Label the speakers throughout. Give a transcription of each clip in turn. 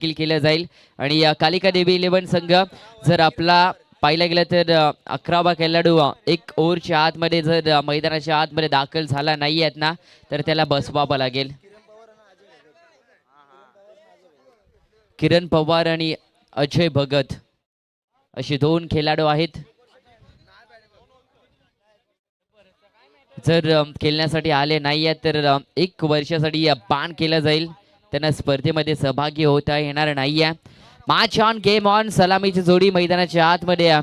Speaker 1: देखील केलं जाईल आणि कालिका देवी 11 संघ जर आपला पाहिलं गेलं तर 11वा खेळाडू एक ओव्हरच्या आतमध्ये जर मैदानाच्या आतमध्ये दाखल झाला नाही आहेत ना तर त्याला बसवावं लागेल. किरण पवार आणि अजय भगत असे दोन खेळाडू आहेत. जर खेळण्यासाठी आले नाही आहेत तर 1 वर्षासाठी बान केलं जाईल. त्यांना स्पर्धेमध्ये सहभागी होता येणार नाहीये. मॅच ऑन गेम ऑन सलामीची जोडी मैदानाच्या आतमध्ये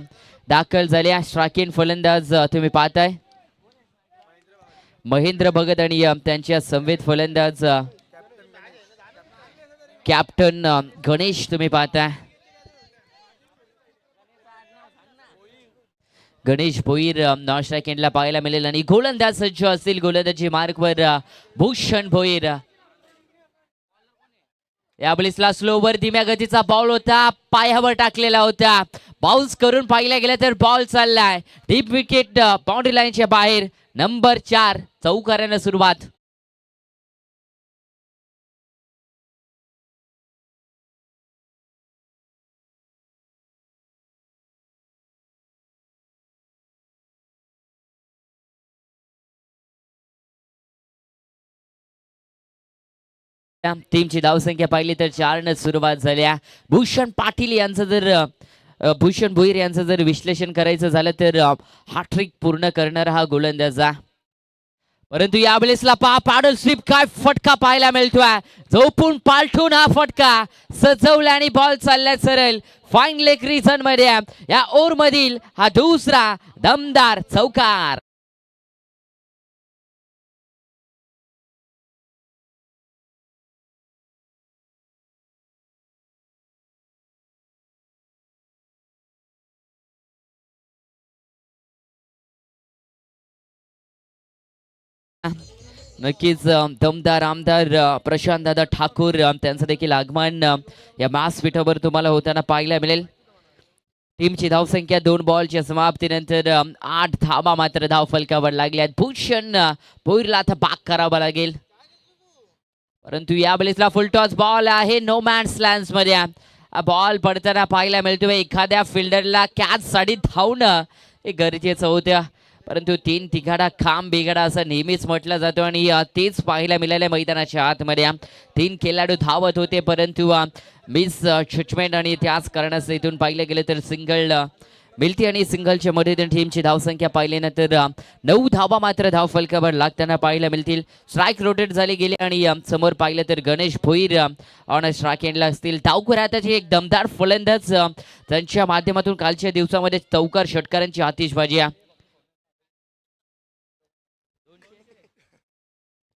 Speaker 1: दाखल झाल्या. स्ट्रायकिंग फलंदाज तुम्ही पाहताय महेंद्र भगत आणि त्यांच्या संवेद फलंदाज कॅप्टन गणेश तुम्ही पाहताय. गणेश भोईर नॉन स्ट्रायकिंगला पाहायला मिळेल आणि गोलंदाज सज्ज असतील. गोलंदाजी मार्कवर भूषण भोईर. या बॉलिसला स्लोवर धीम्या गतीचा बॉल होता, पायावर टाकलेला होता. बाउन्स करून पाहिला गेला तर बॉल चाललाय डीप विकेट बाउंड्री लाईनच्या बाहेर. नंबर 4 चौकारानं सुरुवात. टीमची धावसंख्या पाहिली तर 4 सुरुवात झाल्या. भूषण पाटील यांचं जर भूषण भोईर यांचं जर विश्लेषण करायचं झालं तर हॅट्रिक पूर्ण करणारा हा गोलंदाज. परंतु या बॉलिसला पाडल स्वीप काय फटका पाहायला मिळतोय. झोपून पालटून हा फटका सजवला आणि बॉल चाललाय सरळ फाईन लेग रिजन मध्ये. या ओव्हर मधील हा दुसरा दमदार चौकार. नक्कीच दमदार आमदार प्रशांत दादा ठाकूर त्यांचं देखील आगमन या मॅच पीठावर तुम्हाला होताना पाहायला मिळेल. टीमची धावसंख्या 2 बॉलच्या समाप्तीनंतर 8 धावा मात्र धाव फलकावर लागल्यात. भूषण भोईरला आता बाक करावा लागेल. परंतु या बॉलिसला फुल टॉस बॉल आहे नो मॅन्स लँड मध्ये. बॉल पडताना पाहायला मिळतोय. एखाद्या फिल्डरला कॅच साठी धावणं हे गरजेचं होतं. परंतु 3 तिघाडा खांब बिघाडा असं नेहमीच म्हटलं जातो आणि तेच पाहायला मिळालं मैदानाच्या आतमध्ये. 3 खेळाडू धावत होते परंतु मिस जजमेंट आणि त्याच कारणास इथून पाहिलं गेलं तर सिंगल मिळते आणि सिंगलच्या मध्ये टीमची धावसंख्या पाहिल्यानंतर 9 धावा मात्र धाव फलकावर लागताना पाहायला मिळतील. स्ट्राईक रोटेट झाले गेले आणि समोर पाहिलं तर गणेश भोईर ऑन स्ट्राईक एंडला असतील. डावखुराताची एक दमदार फलंदाज त्यांच्या माध्यमातून कालच्या दिवसामध्ये चौकार षटकारांची आतिषबाजी.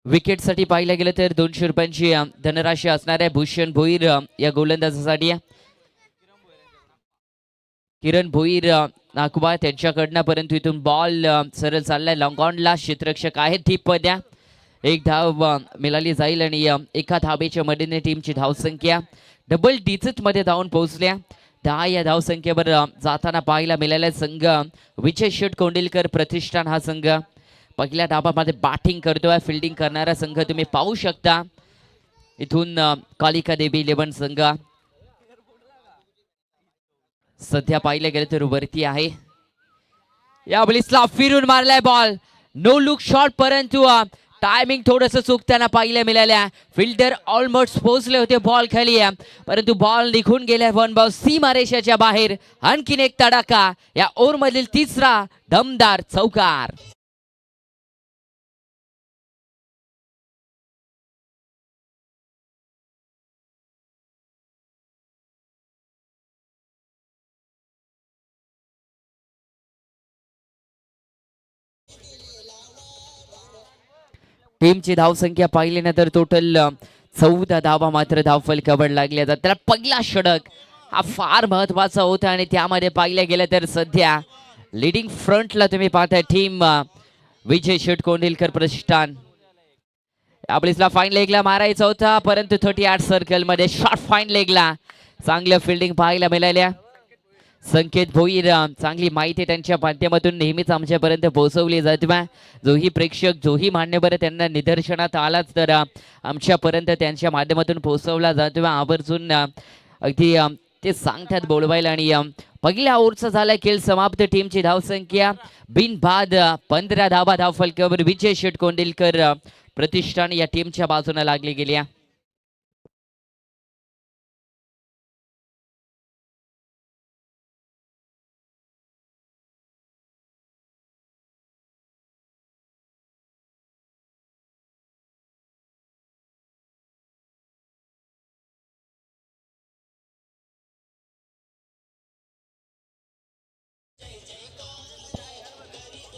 Speaker 1: विकेट साठी पाहिलं गेलं तर 200 रुपयांची धनराशी असणार आहे भूषण भोईर या गोलंदाजासाठी. किरण भोईर नाकुबा त्यांच्याकडनं परंतु इथून बॉल सरळ चाललाय लॉंग ऑनला. क्षेत्ररक्षक आहेत डीप मध्ये. 1 धाव मिळाली जाईल आणि एका धावेच्या मदतीने टीमची धावसंख्या डबल डिजिट मध्ये धावून पोहोचल्या. 10 या धावसंख्येवर जाताना पाहायला मिळाला संघ विजय शेठ कोंडिलकर प्रतिष्ठान. हा संघ पहिल्या डावामध्ये बॅटिंग करतोय. फिल्डिंग करणारा संघ तुम्ही पाहू शकता. इथून कालिका देवी 11 संघ सध्या पाहिलं गेलं तर वरती आहे. या बॉलिसला फिरून मारलाय बॉल नो लुक शॉट परंतु टायमिंग थोडस चुकताना पाहिलं मिळाल्या. फिल्डर ऑलमोस्ट पोहोचले होते बॉल खाली परंतु बॉल निघून गेल्या. 1 बॉल सीमारेषेच्या बाहेर. आणखीन एक तडाखा. या ओव्हर मधील 3रा दमदार चौकार. टीमची धावसंख्या पाहिल्यानंतर टोटल 14 धावा मात्र धाव फलकावर लागल्या. त्याला पहिला षटक हा फार महत्वाचा होता आणि त्यामध्ये पाहिलं गेलं तर सध्या लीडिंग फ्रंटला तुम्ही पाहताय टीम विजय शेठ कोंडिलकर प्रतिष्ठान. आपलीसला फाईन लेगला मारायचा होता परंतु 38 सर्कल मध्ये शॉर्ट फाईन लेगला चांगलं फिल्डिंग पाहायला मिळाल्या. संकेत भोईर चांगली माहिती त्यांच्या माध्यमातून नेहमीच आमच्यापर्यंत पोहोचवली जाते जोही प्रेक्षक जोही मान्यवर त्यांना निदर्शनात आलाच तर आमच्यापर्यंत त्यांच्या माध्यमातून पोहोचवला जातो आवर्जून अगदी ते सांगतात बोलवायला आणि पहिल्या ओव्हरचा झाला खेळ समाप्त टीमची धावसंख्या बिनबाद 15 धावा धावफलकावर विजय शेट कोंडिलकर प्रतिष्ठान या टीमच्या बाजूने लागली गेली आहे.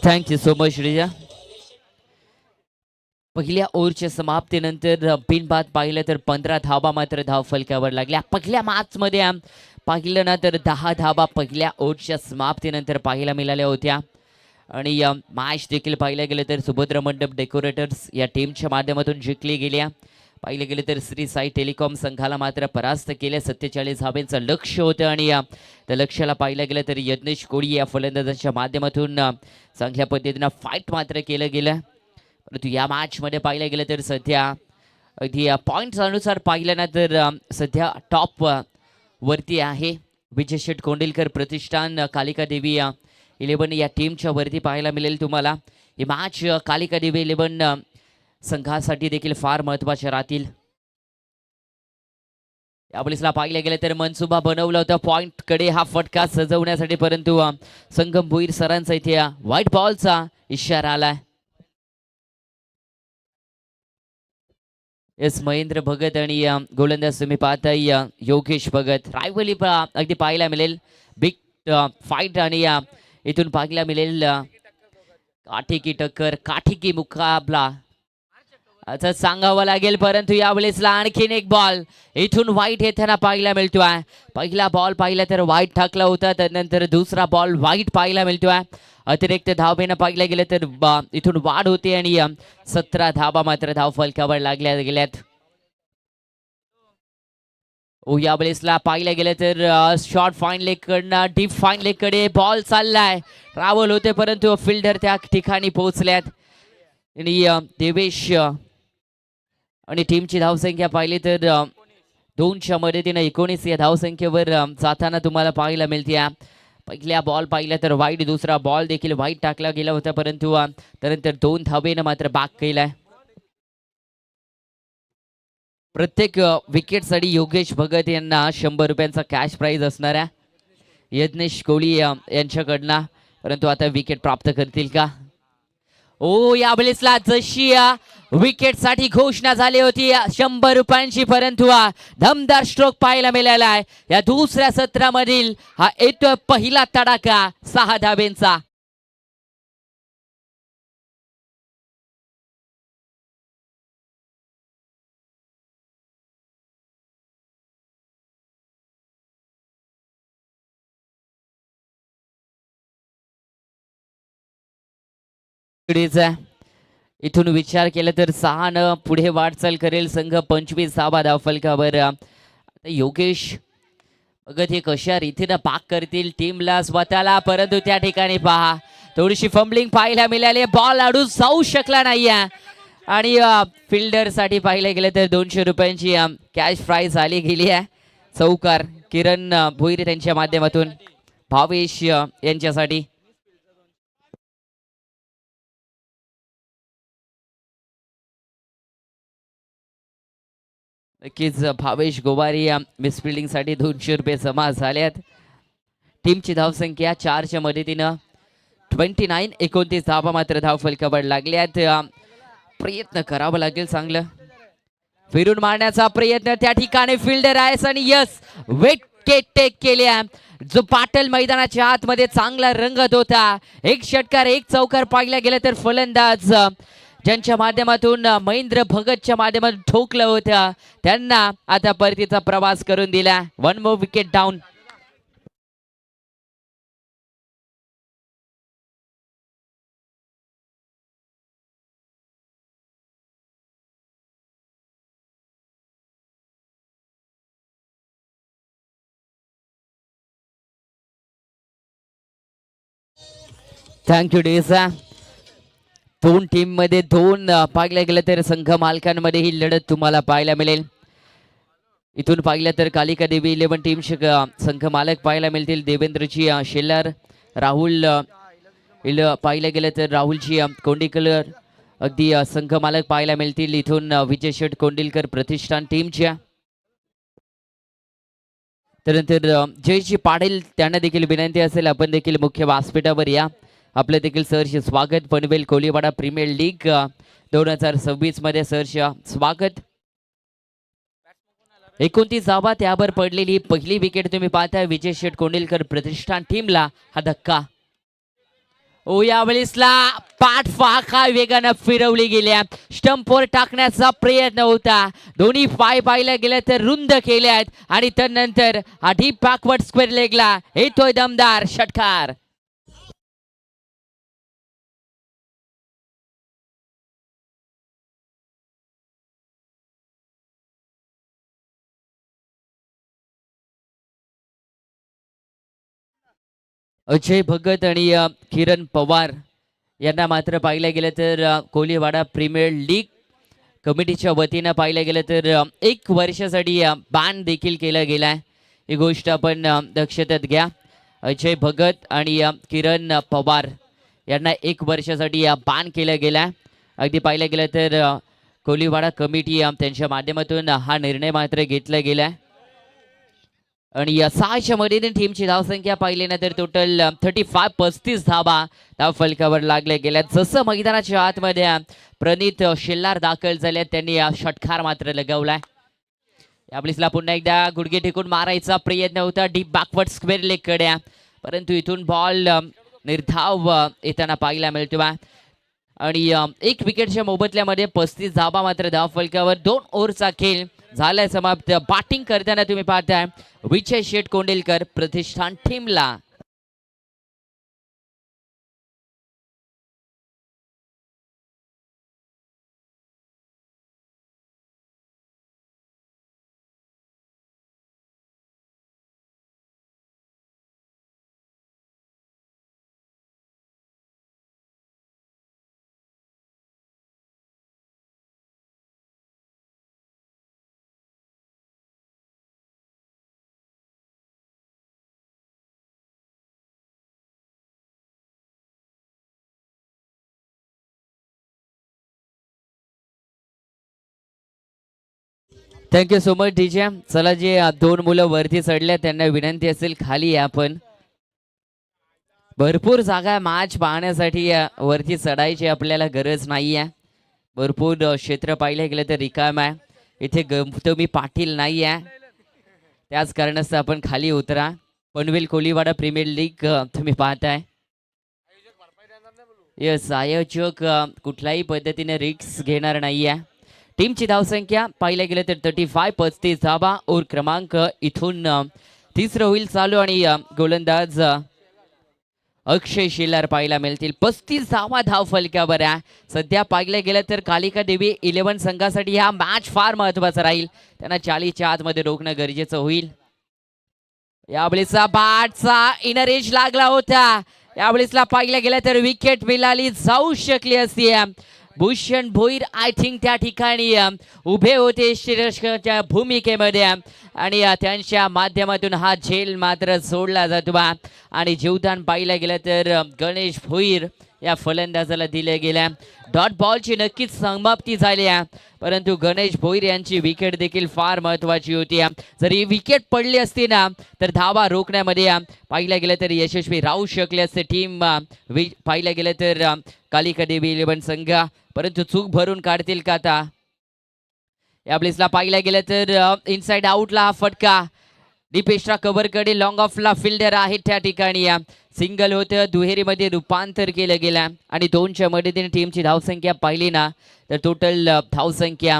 Speaker 1: Thank you so much Shreeja. पहिल्या ओव्हरच्या समाप्तीनंतर बिनबाद पाहिलं तर 15 धावा मात्र धावफलकावर लागल्या. पहिल्या मॅचमध्ये पाहिलं ना तर 10 धावा पहिल्या ओव्हरच्या समाप्तीनंतर पाहायला मिळाल्या होत्या आणि मॅच देखील पाहिलं गेलं तर सुभद्र मंडप डेकोरेटर्स या टीमच्या माध्यमातून जिंकली गेल्या. पाहिलं गेलं तर श्री साई टेलिकॉम संघाला मात्र परास्त केल्या. 47 धावांचं लक्ष होतं आणि त्या लक्ष्याला पाहिलं गेलं तर यज्ञेश कोळी या फलंदाजाच्या माध्यमातून चांगल्या पद्धतीनं फाईट मात्र केलं गेलं. परंतु या मॅचमध्ये पाहिलं गेलं तर सध्या अगदी पॉईंट्स अनुसार पाहिलं ना तर सध्या टॉप वरती आहे विजय शेट कोंडिलकर प्रतिष्ठान. कालिका देवी 11 या टीमच्या वरती पाहायला मिळेल तुम्हाला. ही मॅच कालिका देवी 11 संघासाठी देखील फार महत्त्वाचे राहतील. यावेळेसला पाहिलं गेलं तर मनसुबा बनवला होता पॉइंट कडे हा फटका सजवण्यासाठी, परंतु संगम भोईर सरांचा इथे व्हाईट बॉलचा इशारा आलाय. एस महेंद्र भगत आणि गोलंदाज तुम्ही पाहताय योगेश भगत. रायवली अगदी पाहायला मिळेल. बिग फाईट आणि इथून पाहायला मिळेल काठी की टक्कर, काठी की मुकाबला असं सांगावं लागेल. परंतु यावेळेसला आणखीन एक बॉल इथून वाईट येताना पाहायला मिळतोय. पहिला बॉल पाहिला तर वाईट टाकला होता, त्यानंतर दुसरा बॉल वाईट पाहायला मिळतोय. अतिरिक्त धावेनं पाहिलं गेलं तर इथून वाढ होते आणि 17 धावा मात्र धाव फलकावर लागल्या गेल्यात. यावेळेसला पाहिलं गेलं तर शॉर्ट फाईन लेग कडनं डीप फाईन लेग कडे बॉल चाललाय. ट्रॅव्हल होते परंतु फिल्डर त्या ठिकाणी पोहोचल्यात आणि देवेश आणि टीमची धावसंख्या पाहिली तर 2च्या मदतीनं 19 या धावसंख्येवर जाताना तुम्हाला पाहायला मिळते. पहिल्या बॉल पाहिला तर वाईट, दुसरा बॉल देखील वाईट टाकला गेला होता, परंतु त्यानंतर 2 धावेनं मात्र बाग केलाय. प्रत्येक विकेटसाठी योगेश भगत यांना 100 रुपयांचा कॅश प्राइज असणाऱ्या यज्ञेश कोळी यांच्याकडनं, परंतु आता विकेट प्राप्त करतील का? यावेळेसला जशी विकेट साठी घोषणा झाली होती 100 रुपयांची, परंतु दमदार स्ट्रोक पाहायला मिळाला आहे. या दुसऱ्या सत्रामधील हा येतो पहिला तडाखा 6 धावेंचा. इथून विचार केला तर 6 न पुढे वाटचाल करेल संघ. 25 धावा धावफलकावर. योगेश भगत हे कशा रीतीनं पाक करतील टीमला स्वतःला, परंतु त्या ठिकाणी पहा थोडीशी फंबलिंग पाहायला मिळाली. बॉल अडून जाऊ शकला नाही आणि फिल्डर साठी पाहिलं गेलं तर 200 रुपयांची कॅश प्राइज आली गेली आहे. चौकार किरण भोईर त्यांच्या माध्यमातून भावेश यांच्यासाठी. नक्कीच भावेश गोवारी मिसफिल्डिंग साठी 200 रुपये जमा झाल्यात. टीमची धावसंख्या 4च्या मदतीनं 29 धावा मात्र धावफलकावर लागल्यात. प्रयत्न करावा लागेल चांगलं फिरून मारण्याचा प्रयत्न. त्या ठिकाणी फिल्डर आहे आणि यस विकेट टेक केल्या. जो पाटल मैदानाच्या आतमध्ये चांगला रंगत होता. एक षटकार एक चौकार पाहिला गेला तर फलंदाज ज्यांच्या माध्यमातून महेंद्र भगतच्या माध्यमातून ठोकलं होतं त्यांना आता परतीचा प्रवास करून दिला. 1 more wicket down. Thank you Desa. दोन टीम मध्ये दोन पाहिलं गेलं तर संघ मालकांमध्ये ही लढत तुम्हाला पाहायला मिळेल. इथून पाहिलं तर कालिका देवी 11 टीम संघ मालक पाहायला मिळतील. देवेंद्रची शेलार, राहुल पाहिलं गेलं तर राहुलची कोंडीकलर अगदी संघ मालक पाहायला मिळतील. इथून विजय शेठ कोंडिलकर प्रतिष्ठान टीमच्या. त्यानंतर जयजी पाटील त्यांना देखील विनंती असेल आपण देखील मुख्य व्यासपीठावर या. आपलं देखील सहर्ष स्वागत. पनवेल कोलीवाडा प्रीमियर लीग 2026 मध्ये सहर्ष स्वागत. 29 धावा त्यावर पडलेली पहिली विकेट तुम्ही पाहताय विजय शेठ कोंडिलकर प्रतिष्ठान टीमला. हा धक्का यावेळेसला पाठफाका वेगानं फिरवली गेल्या. स्टंपवर टाकण्याचा प्रयत्न होता. दोन्ही पाय पाहिल्या गेल्या तर रुंद केल्यात आणि त्यानंतर हा डीप बॅकवर्ड स्क्वेअर लेगला येतोय दमदार षटकार. अजय भगत आणि किरण पवार यांना मात्र पाहिलं गेलं तर कोलीवाडा प्रीमियर लीग कमिटीच्या वतीनं पाहिलं गेलं तर 1 वर्षासाठी बॅन देखील केला गेलाय. ही गोष्ट आपण दक्षतेत घ्या. अजय भगत आणि किरण पवार यांना 1 वर्षासाठी बॅन केलं गेलाय. अगदी पाहिलं गेलं तर कोलीवाडा कमिटी त्यांच्या माध्यमातून हा निर्णय मात्र घेतला गेलाय. आणि या 6च्या मधील टीमची धावसंख्या पाहिली ना तर टोटल 35 धावा धाव फलकावर लागल्या गेल्या. जसं मैदानाच्या आतमध्ये प्रणित शेल्लार दाखल झाले त्यांनी षटकार मात्र लगावलाय. यावेळेसला पुन्हा एकदा गुडघे टेकून मारायचा प्रयत्न होता डीप बॅकवर्ड स्क्वेअर लेग कडे, परंतु इथून बॉल निर्धाव येताना पाहायला मिळतो. आणि 1 विकेटच्या मोबदल्यामध्ये 35 धावा मात्र धाव फलकावर. 2 ओव्हरचा खेळ झालाय समाप्त. बॅटिंग करताना तुम्ही पाहताय विजय शेठ कोंडिलकर प्रतिष्ठान टीमला. Thank you so much DJ. चला जे 2 मुलं वरती चढल्या त्यांना विनंती असेल खाली या. आपण भरपूर जागा मॅच पाहण्यासाठी वरती चढायची आपल्याला गरज नाही आहे. भरपूर क्षेत्र पाहिलं गेलं तर रिकाम आहे. इथे गौतमी पाटील नाही आहे, त्याच कारणास्तव आपण खाली उतरा. पनवेल कोलीवाडा प्रीमियर लीग तुम्ही पाहताय. यस, आयोजक कुठल्याही पद्धतीने रिक्स घेणार नाही आहे. टीमची धावसंख्या पाहिलं गेलं तर 35 धावा. ओव्हर क्रमांक इथून 3रं होईल चालू आणि गोलंदाज अक्षय शेलार पाहायला मिळतील. 35 धावा धाव फलकावर आहे. सध्या पाहिलं गेलं तर कालिका देवी 11 संघासाठी हा मॅच फार महत्वाचा राहील. त्यांना 40च्या आतमध्ये रोखणं गरजेचं होईल. यावेळेसचा बॅटचा इनर एज लागला होता. यावेळेसला पाहिलं गेलं तर विकेट मिळाली जाऊ शकली असती. भूषण भोईर आय थिंक त्या ठिकाणी उभे होते श्रीरक्षकाच्या भूमिकेमध्ये आणि त्यांच्या माध्यमातून हा झेल मात्र सोडला जातो. आणि जीवदान पाहिलं गेलं तर गणेश भोईर या फलंदाजाला दिले गेल्या. डॉट बॉलची नक्कीच समाप्ती झाली आहे, परंतु गणेश भोईर यांची विकेट देखील फार महत्वाची होती. जर ही विकेट पडली असती ना तर धावा रोखण्यामध्ये पाहिलं गेलं तर यशस्वी राहू शकले असते टीम. पाहिलं गेलं तर कालिका देवी 11 संघ, परंतु चूक भरून काढतील का आता. यावेळेसला पाहिलं गेलं तर इनसाइड आउटला हा फटका. दीपेशरा कव्हरकडे लॉंग ऑफला फिल्डर आहे त्या ठिकाणी. सिंगल होतं, दुहेरीमध्ये रूपांतर केलं गेलं आणि 2च्या मदतीने टीमची धावसंख्या पाहिली ना तर टोटल धावसंख्या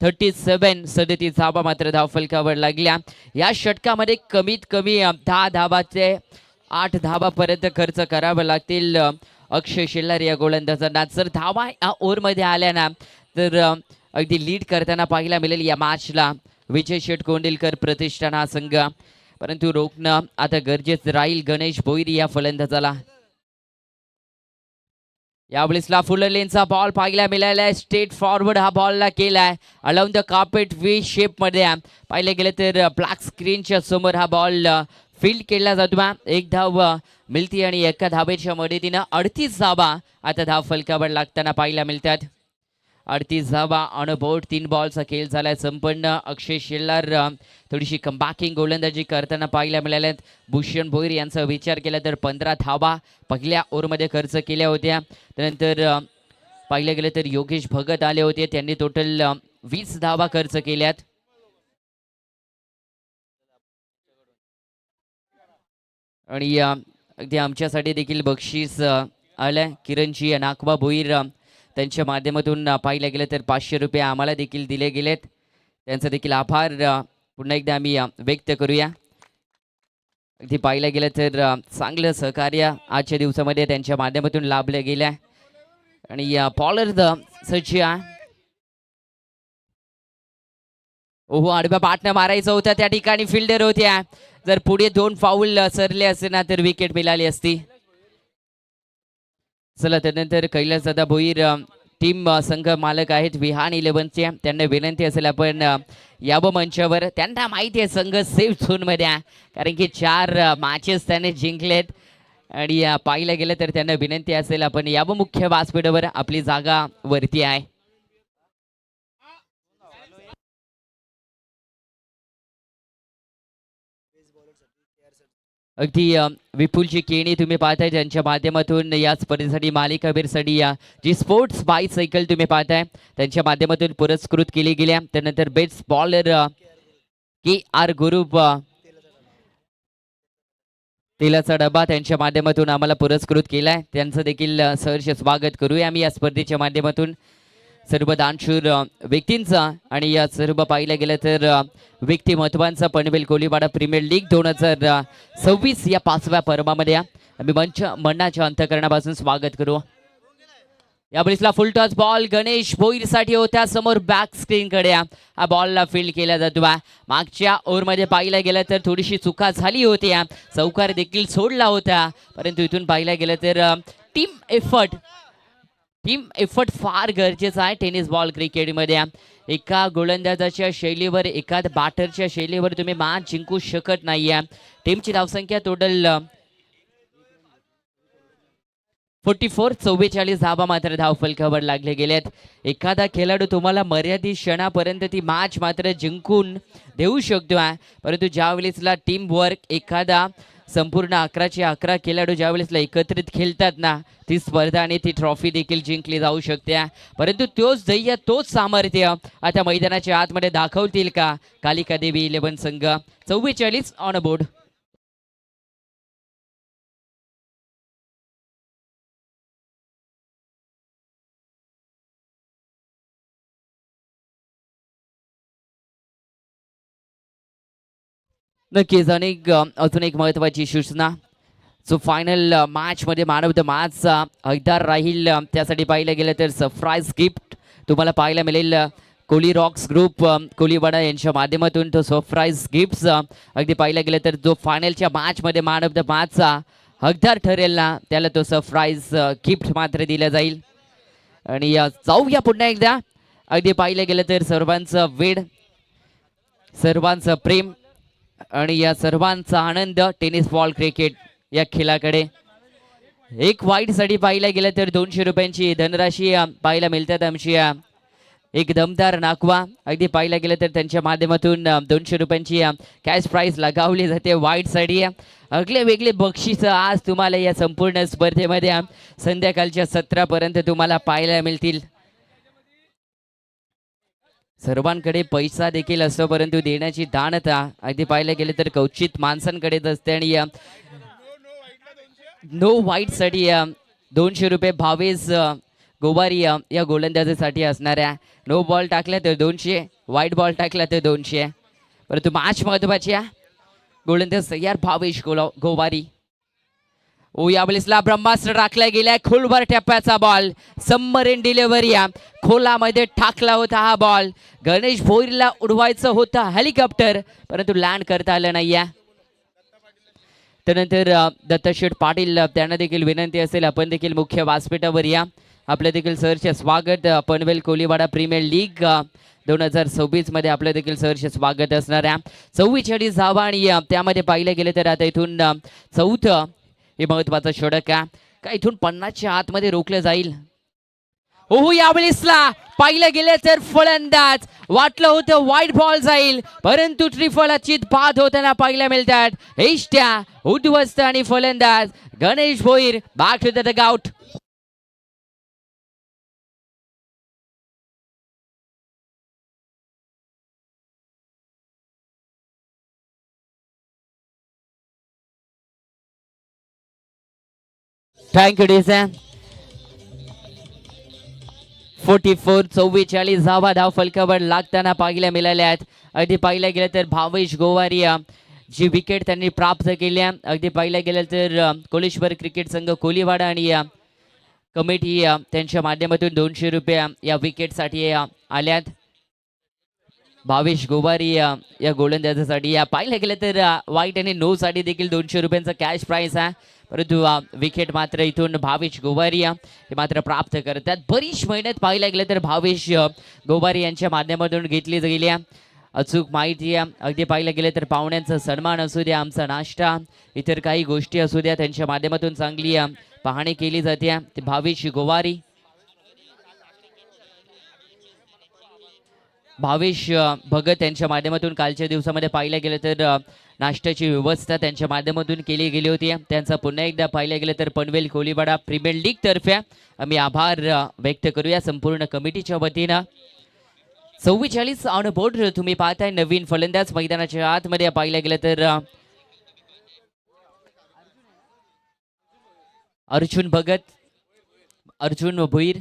Speaker 1: 37 धावा मात्र धावफलकावर लागल्या. या षटकामध्ये कमीत कमी 10 धावाचे 8 धावापर्यंत खर्च करावे लागतील अक्षय शेलार या गोलंदाजांना. जर धावा या ओव्हरमध्ये आल्या ना तर अगदी लीड करताना पाहायला मिळेल या मॅचला विजय शेठ कोंडिलकर प्रतिष्ठान हा संघ, परंतु रोखणं आता गरजेचं राहील गणेश भोईर या फलंदाजाला. यावेळेसला फुल लेनचा बॉल पाहायला मिळाला आहे. स्ट्रेट फॉरवर्ड हा बॉलला केलाय अलाउंड द कार्पेट वी शेप मध्ये पाहिलं गेलं तर ब्लॅक स्क्रीनच्या समोर हा बॉल फील्ड केला जातो. एक धाव मिळती आणि एका धावेच्या मदतीनं 38 धावा आता धाव फलकावर लागताना पाहायला मिळतात. 38 धावा ऑन बोर्ड. 3 बॉलचा खेळ झालाय संपन्न. अक्षय शेलार थोडीशी कमबॅकिंग गोलंदाजी करताना पाहायला मिळाल्यात. भूषण भोईर यांचा विचार केला तर 15 धावा पहिल्या ओव्हरमध्ये खर्च केल्या होत्या. त्यानंतर पाहिलं गेलं तर योगेश भगत आले होते, त्यांनी टोटल 20 धावा खर्च केल्यात. आणि अगदी आमच्यासाठी देखील बक्षीस आलंय. किरणजी नाकवा भोईर त्यांच्या माध्यमातून पाहिलं गेलं तर 500 रुपये आम्हाला देखील दिले गेलेत. त्यांचा देखील आभार पुन्हा एकदा आम्ही व्यक्त करूया. अगदी पाहिलं गेलं तर चांगलं सहकार्य आजच्या दिवसामध्ये त्यांच्या माध्यमातून लाभलं गेलं आहे. आणि बॉलर सज्जा ओहो आडव्या पाटनं मारायचं होतं, त्या ठिकाणी फिल्डर होत्या. जर पुढे 2 फाऊल सरले असते ना तर विकेट मिळाली असती. चला त्यानंतर कैलास दादा भोईर टीम संघ मालक आहेत विहान 11चे, त्यांना विनंती असेल आपण यावं मंचावर. त्यांना माहिती आहे संघ सेफ झोन मध्ये आहे, कारण की 4 मॅचेस त्याने जिंकलेत. आणि पाहिलं गेलं तर त्यांना विनंती असेल आपण यावं मुख्य व्यासपीठावर, आपली जागा वरती आहे. अगदी विपुलची केणी तुम्ही पाहताय, ज्यांच्या माध्यमातून या स्पर्धेसाठी मालिकावीरसाठी जी स्पोर्ट्स बायसायकल तुम्ही पाहताय त्यांच्या माध्यमातून पुरस्कृत केली गेल्या. त्यानंतर बेस्ट बॉलर KR ग्रुप तेलाचा डबा त्यांच्या माध्यमातून आम्हाला पुरस्कृत केलाय, त्यांचं देखील सहर्ष स्वागत करूया आम्ही या स्पर्धेच्या माध्यमातून. सर्व दानशूर व्यक्तींचा आणि या सर्व पाहिलं गेलं तर व्यक्तिमत्वांचा पनवेल कोलीवाडा प्रीमियर लीग 2026 या 5व्या पर्वामध्ये आम्ही मनाच्या अंतकरणापासून स्वागत करू. या बॉलला full toss ball Ganesh Bhoir साठी होत्या, समोर बॅक स्क्रीन कडे हा बॉलला फील्ड केला जातो. मागच्या ओव्हरमध्ये पाहिलं गेलं तर थोडीशी चुका झाली होती, चौकार देखील सोडला होता, परंतु इथून पाहिलं गेलं तर टीम एफर्ट फार गरजेचा आहे टेनिस बॉल क्रिकेटमध्ये. एका गोलंदाजाच्या शैलीवर, एका बॅटरच्या शैलीवर तुम्ही मॅच जिंकू शकत नाहीये. टीमची धावसंख्या टोटल 44 धावा मात्र धाव फलकावर लागले गेलेत. एखादा खेळाडू तुम्हाला मर्यादित क्षणापर्यंत ती मॅच मात्र जिंकून देऊ शकतो, परंतु ज्यावेळेसला टीम वर्क एखादा संपूर्ण 11चे 11 खेळाडू ज्यावेळेसला एकत्रित खेळतात ना, ती स्पर्धा आणि ती ट्रॉफी देखील जिंकली जाऊ शकते. परंतु तोच ध्येय, तोच सामर्थ्य आता मैदानाच्या आतमध्ये दाखवतील का कालिका देवी 11 संघ. 44 ऑन बोर्ड. नक्कीच अजून एक महत्वाची सूचना, सो फायनल मॅच मध्ये मॅन ऑफ द मॅच हकदार राहील. त्यासाठी पाहिलं गेलं तर सरप्राईज गिफ्ट तुम्हाला पाहायला मिळेल. कोली रॉक्स ग्रुप कोलीवाडा यांच्या माध्यमातून तो सरप्राईज गिफ्ट अगदी पाहिलं गेलं तर जो फायनलच्या मॅच मध्ये मॅन ऑफ द मॅचचा हकदार ठरेल ना, त्याला तो सरप्राईज गिफ्ट मात्र दिला जाईल. आणि जाऊया पुन्हा एकदा, अगदी पाहिलं गेलं तर सर्वांचं वेळ, सर्वांचं प्रेम आणि या सर्वांचा आनंद टेनिस बॉल क्रिकेट या खेळाकडे. एक वाईट साठी पाहिला गेलं तर 200 रुपयांची धनराशी पाहायला मिळतात. आमची एक दमदार नाकवा, अगदी पाहायला गेलं तर त्यांच्या माध्यमातून 200 रुपयांची कॅश प्राइस लगावली जाते वाईट साठी. अगले वेगळे बक्षीस आज तुम्हाला या संपूर्ण स्पर्धेमध्ये संध्याकाळच्या 17 पर्यंत तुम्हाला पाहायला मिळतील. सर्वांकडे पैसा देखील असतो, परंतु देण्याची दानता अगदी पाहायला गेले तर कवचित माणसांकडेच असते. आणि नो वाईट साठी 200 रुपये भावेश गोवारी या गोलंदाजीसाठी असणाऱ्या. नो बॉल टाकला तर 200, वाईट बॉल टाकला तर 200, परंतु मॅच महत्वाची आहे. गोलंदाज तयार भावेश गोवारी. ओ यावेळेसला ब्रह्मास्त्र टाकला गेलाय, खोलवर टप्प्याचा बॉल, सबमरीन डिलिव्हरी खोलामध्ये टाकला होता हा बॉल. गणेश भोईरला उडवायचं होतं हेलिकॉप्टर, परंतु लँड करता आलं नाहीये. त्यानंतर दत्तशेठ पाटील त्यांना देखील विनंती असेल आपण देखील मुख्य व्यासपीठावर या. आपलं देखील सहर्ष स्वागत. पनवेल कोलीवाडा प्रीमियर लीग 2026 मध्ये आपलं देखील सहर्ष स्वागत असणार आहे. 44 धावा आणि त्यामध्ये पाहिलं गेलं तर आता इथून चौथं हे महत्वाचं षटक आहे का इथून 50च्या आतमध्ये रोखलं जाईल. हो यावेळेसला पाहिलं गेलं तर फलंदाज वाटलं होतं वाईट बॉल जाईल परंतु त्रिफळाची बाद होताना पाहायला मिळतात. एष्ट्या उद्ध्वस्त आणि फलंदाज Ganesh Bhoir back to the dugout. Thank you डिझाईन. 44 धावा धाव फलकावर लागताना पाहायला मिळाल्या आहेत. अगदी पाहिलं गेलं तर भावेश गोवारिया जी विकेट त्यांनी प्राप्त केल्या. अगदी पाहिलं गेलं तर कोलेश्वर क्रिकेट संघ कोलीवाडा आणि कमिटी त्यांच्या माध्यमातून 200 रुपये या विकेटसाठी आल्यात. भावेश गोवारी या गोलंदाजासाठी पाहिलं गेलं तर वाईट आणि नो साठी देखील 200 रुपयांचा कॅश प्राइस आहे. परंतु विकेट मात्र इथून भावेश गोवारी हे मात्र प्राप्त करतात. बरीच मेहनत पाहायला गेलं तर भावेश गोवारी यांच्या माध्यमातून घेतली गेली. अचूक माहिती अगदी पाहिलं गेलं तर पाहुण्यांचा सन्मान असू द्या, आमचा नाश्ता, इतर काही गोष्टी असू द्या, त्यांच्या माध्यमातून चांगली पाहणी केली जाते. ते भावेश गोवारी भावेश भगत यांच्या माध्यमातून कालच्या दिवसामध्ये पाहिलं गेलं तर नाश्त्याची व्यवस्था त्यांच्या माध्यमातून केली गेली होती. त्यांचा पुन्हा एकदा पाहिलं गेलं तर पनवेल कोलीवाडा प्रीमियर लीग तर्फे आम्ही आभार व्यक्त करूया संपूर्ण कमिटीच्या वतीनं. 44 ऑन बोर्ड तुम्ही पाहताय. नवीन फलंदाज मैदानाच्या आतमध्ये पाहिलं गेलं तर अर्जुन भगत, अर्जुन भोईर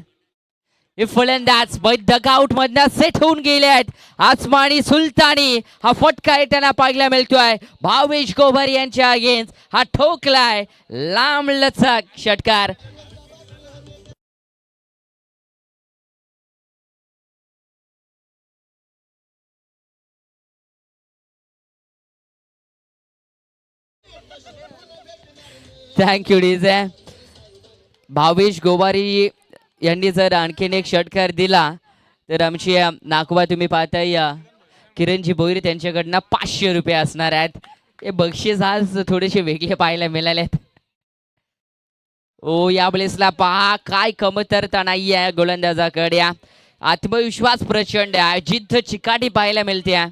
Speaker 1: हे फलंदाज डगआउट मधनं सेट होऊन गेले आहेत. आसमानी सुलतानी हा फटका येताना पाहायला मिळतोय. भावेश गोबर यांच्या अगेन्स्ट हा ठोकलाय लांब लचक षटकार. Thank you DJ. भावेश गोवारी यांनी जर आणखीन एक षटकार दिला तर आमची नाकवा तुम्ही पाहताय किरणजी भोईर त्यांच्याकडनं 500 रुपये असणार आहेत. हे बक्षीस आज थोडेसे वेगळे पाहायला मिळालेत. ओ या वेळेसला पहा काय कमतरता नाही आहे गोलंदाजाकडे. आत्मविश्वास प्रचंड आहे, जिद्द चिकाटी पाहायला मिळते.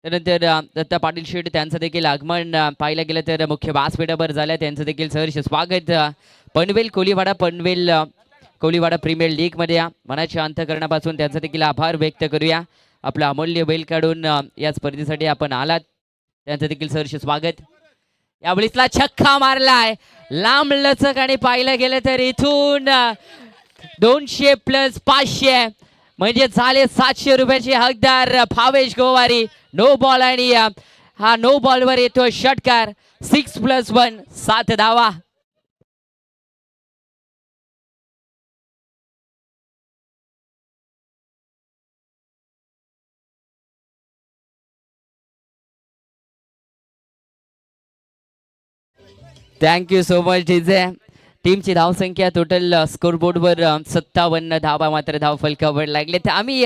Speaker 1: त्यानंतर दत्ता पाटील शेठ त्यांचं देखील आगमन पाहायला गेलं तर मुख्य व्यासपीठावर झालं. त्यांचं देखील सहर्ष स्वागत. पनवेल कोलीवाडा प्रीमियर लीग मध्ये मनाच्या अंतकरणापासून त्यांचा देखील आभार व्यक्त करूया. आपला अमूल्य बैल काढून या स्पर्धेसाठी आपण आलात, त्यांचं देखील सहर्ष स्वागत. यावेळीसला छक्का मारलाय लांब लचक आणि पाहिलं गेलं तर इथून 200 + 500 म्हणजे झाले 700 रुपयाचे हकदार भावेश गोवारी. नो बॉल आणि हा नो बॉलवर येतो षटकार. 6 + 1 7 धावा. Thank you so much DJ. टीमची धावसंख्या टोटल स्कोरबोर्डवर 57 धावा मात्र धाव फलकावर लागले. तर आम्ही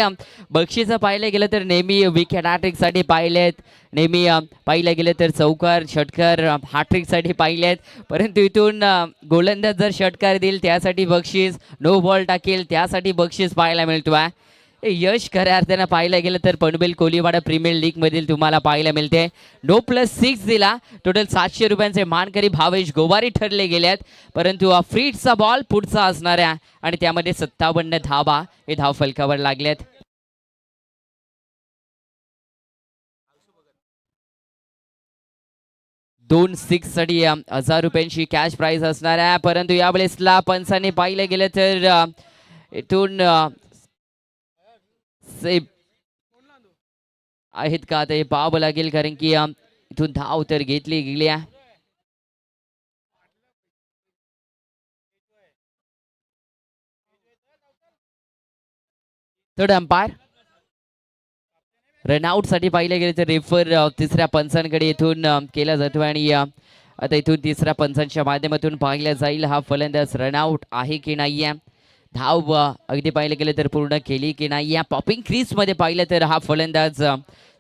Speaker 1: बक्षीस पाहिलं गेलं तर नेहमी विकेट हॅट्रिकसाठी पाहिलेत, नेहमी पाहिलं गेलं तर चौकार षटकार हॅट्रिकसाठी पाहिलेत. परंतु इथून गोलंदाज जर षटकार देईल त्यासाठी बक्षीस, नो बॉल टाकेल त्यासाठी बक्षीस पाहायला मिळतो आहे. यश खऱ्या अर्थानं पाहायला गेलं तर पनवेल कोलीवाडा प्रीमियर लीग मधील तुम्हाला पाहायला मिळते. नो +6 दिला. टोटल 700 रुपयांचे मानकरी भावेश गोवारी ठरले गेलेत. परंतु फ्रीटचा बॉल पुढचा असणाऱ्या आणि त्यामध्ये 57 धावा हे धाव फलकावर लागल्यात. दोन 6 साठी 1000 रुपयांची कॅश प्राइस असणार आहे. परंतु यावेळेसला पंचाने पाहिलं गेलं तर इथून आहेत का ते पाहावं लागेल, कारण की इथून धाव तर घेतली गेली आहे. थर्ड अंपायर रनआउट साठी पाहिलं गेलं तर रेफर तिसऱ्या पंचांकडे इथून केला जातो आणि आता इथून तिसऱ्या पंचांच्या माध्यमातून पाहिलं जाईल हा फलंदाज रनआउट आहे की नाही आहे. धाव अगदी पाहिलं गेलं तर पूर्ण केली की नाही आहे. पॉपिंग क्रीज मध्ये पाहिलं तर हा फलंदाज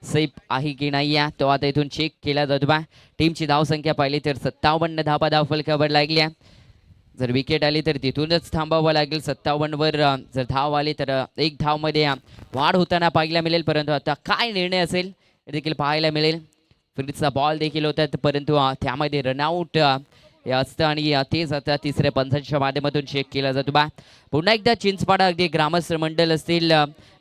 Speaker 1: सेफ आहे की नाही आहे तो आता इथून चेक केला जातो बा. टीमची धावसंख्या पाहिली तर 57 धावा धाव फलकावर लागली आहे. जर विकेट आली तर तिथूनच थांबावं लागेल. 57 वर जर धाव आली तर एक धाव मध्ये वाढ होताना पाहायला मिळेल, परंतु आता काय निर्णय असेल हे देखील पाहायला मिळेल. फ्रीजचा बॉल देखील होता परंतु त्यामध्ये रनआउट हे असतं आणि तेच आता तिसऱ्या पंचांच्या माध्यमातून चेक केला जातो बा. पुन्हा एकदा चिंचपाडा अगदी ग्रामस्थ मंडळ असतील,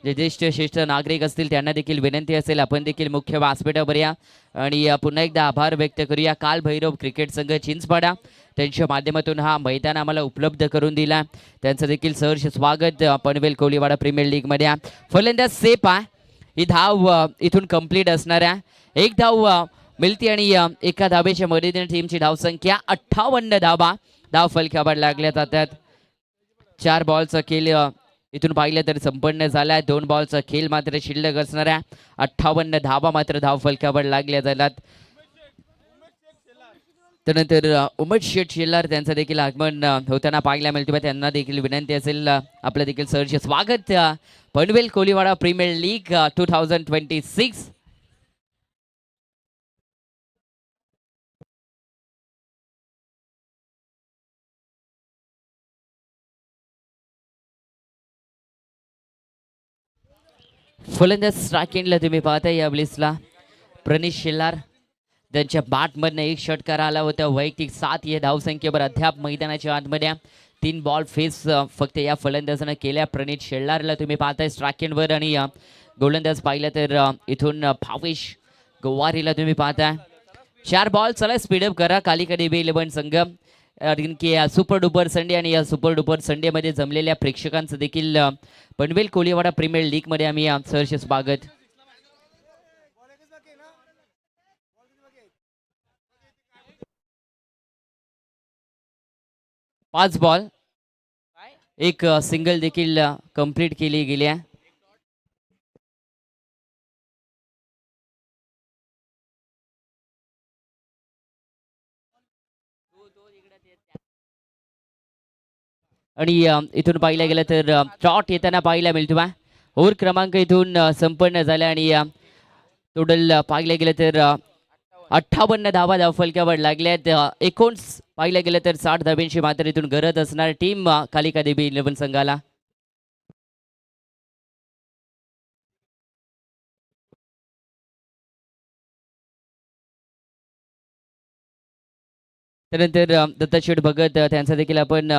Speaker 1: जे ज्येष्ठ श्रेष्ठ नागरिक असतील त्यांना देखील विनंती असेल आपण देखील मुख्य व्यासपीठावर या आणि पुन्हा एकदा आभार व्यक्त करूया काल भैरव क्रिकेट संघ चिंचपाडा त्यांच्या माध्यमातून हा मैदान आम्हाला उपलब्ध करून दिला. त्यांचं देखील सहर्ष स्वागत पनवेल कोलीवाडा प्रीमियर लीग मध्ये. फलंदाज सेफ आहे. ही धाव इथून कंप्लीट असणार आहे. एक धाव मिळती आणि एका धावेच्या मदतीने टीमची धावसंख्या 58 धावा धाव फलकावर लागल्या जातात. 4 बॉलचा खेळ इथून पाहिलं तर संपन्न झालाय. 2 बॉलचा खेळ मात्र शिल्लक असणार आहे. 58 धावा मात्र धाव फलकावर लागल्या जातात. त्यानंतर उमेश शेठ शेलार त्यांचं देखील आगमन होताना पाहायला मिळते. त्यांना देखील विनंती असेल आपलं देखील सहर्ष स्वागत पनवेल कोलीवाडा प्रीमियर लीग 2026. फलंदाज स्ट्रायकिंगला तुम्ही पाहता या वेळेसला प्रणीश शेलार त्यांच्या बॅटमधनं एक षटकार आला होता. वैयक्तिक 7 या धावसंख्येवर अद्याप मैदानाच्या आतमध्ये 3 बॉल फेस फक्त या फलंदाजानं केल्या. प्रणीत शेलारला तुम्ही पाहताय स्ट्रायकिंगवर आणि गोलंदाज पाहिलं तर इथून भावेश गोवारीला तुम्ही पाहताय. 4 बॉल. चला स्पीडअप करा कालिका DB 11 संघ. कारण की सुपर डुपर संडे आणि या सुपर डुपर संडे मध्ये जमलेल्या प्रेक्षकांचं देखील पनवेल कोलीवाडा प्रीमियर लीग मध्ये आम्ही सहर्ष स्वागत. 5 बॉल. एक सिंगल देखील कंप्लीट केली गेली आहे. आणि इथून पाहिलं गेलं तर शॉट येताना पाहायला मिळतो बा. ओव्हर क्रमांक इथून संपन्न झाला आणि टोटल पाहिलं गेलं तर 58 धावा धावफलकावर लागल्यात. एकूण पाहिलं गेलं तर 60 धाब्यांची मात्र इथून गरज असणार टीम कालिका DB 11 संघाला. त्यानंतर दत्ताशेठ भगत त्यांचा देखील आपण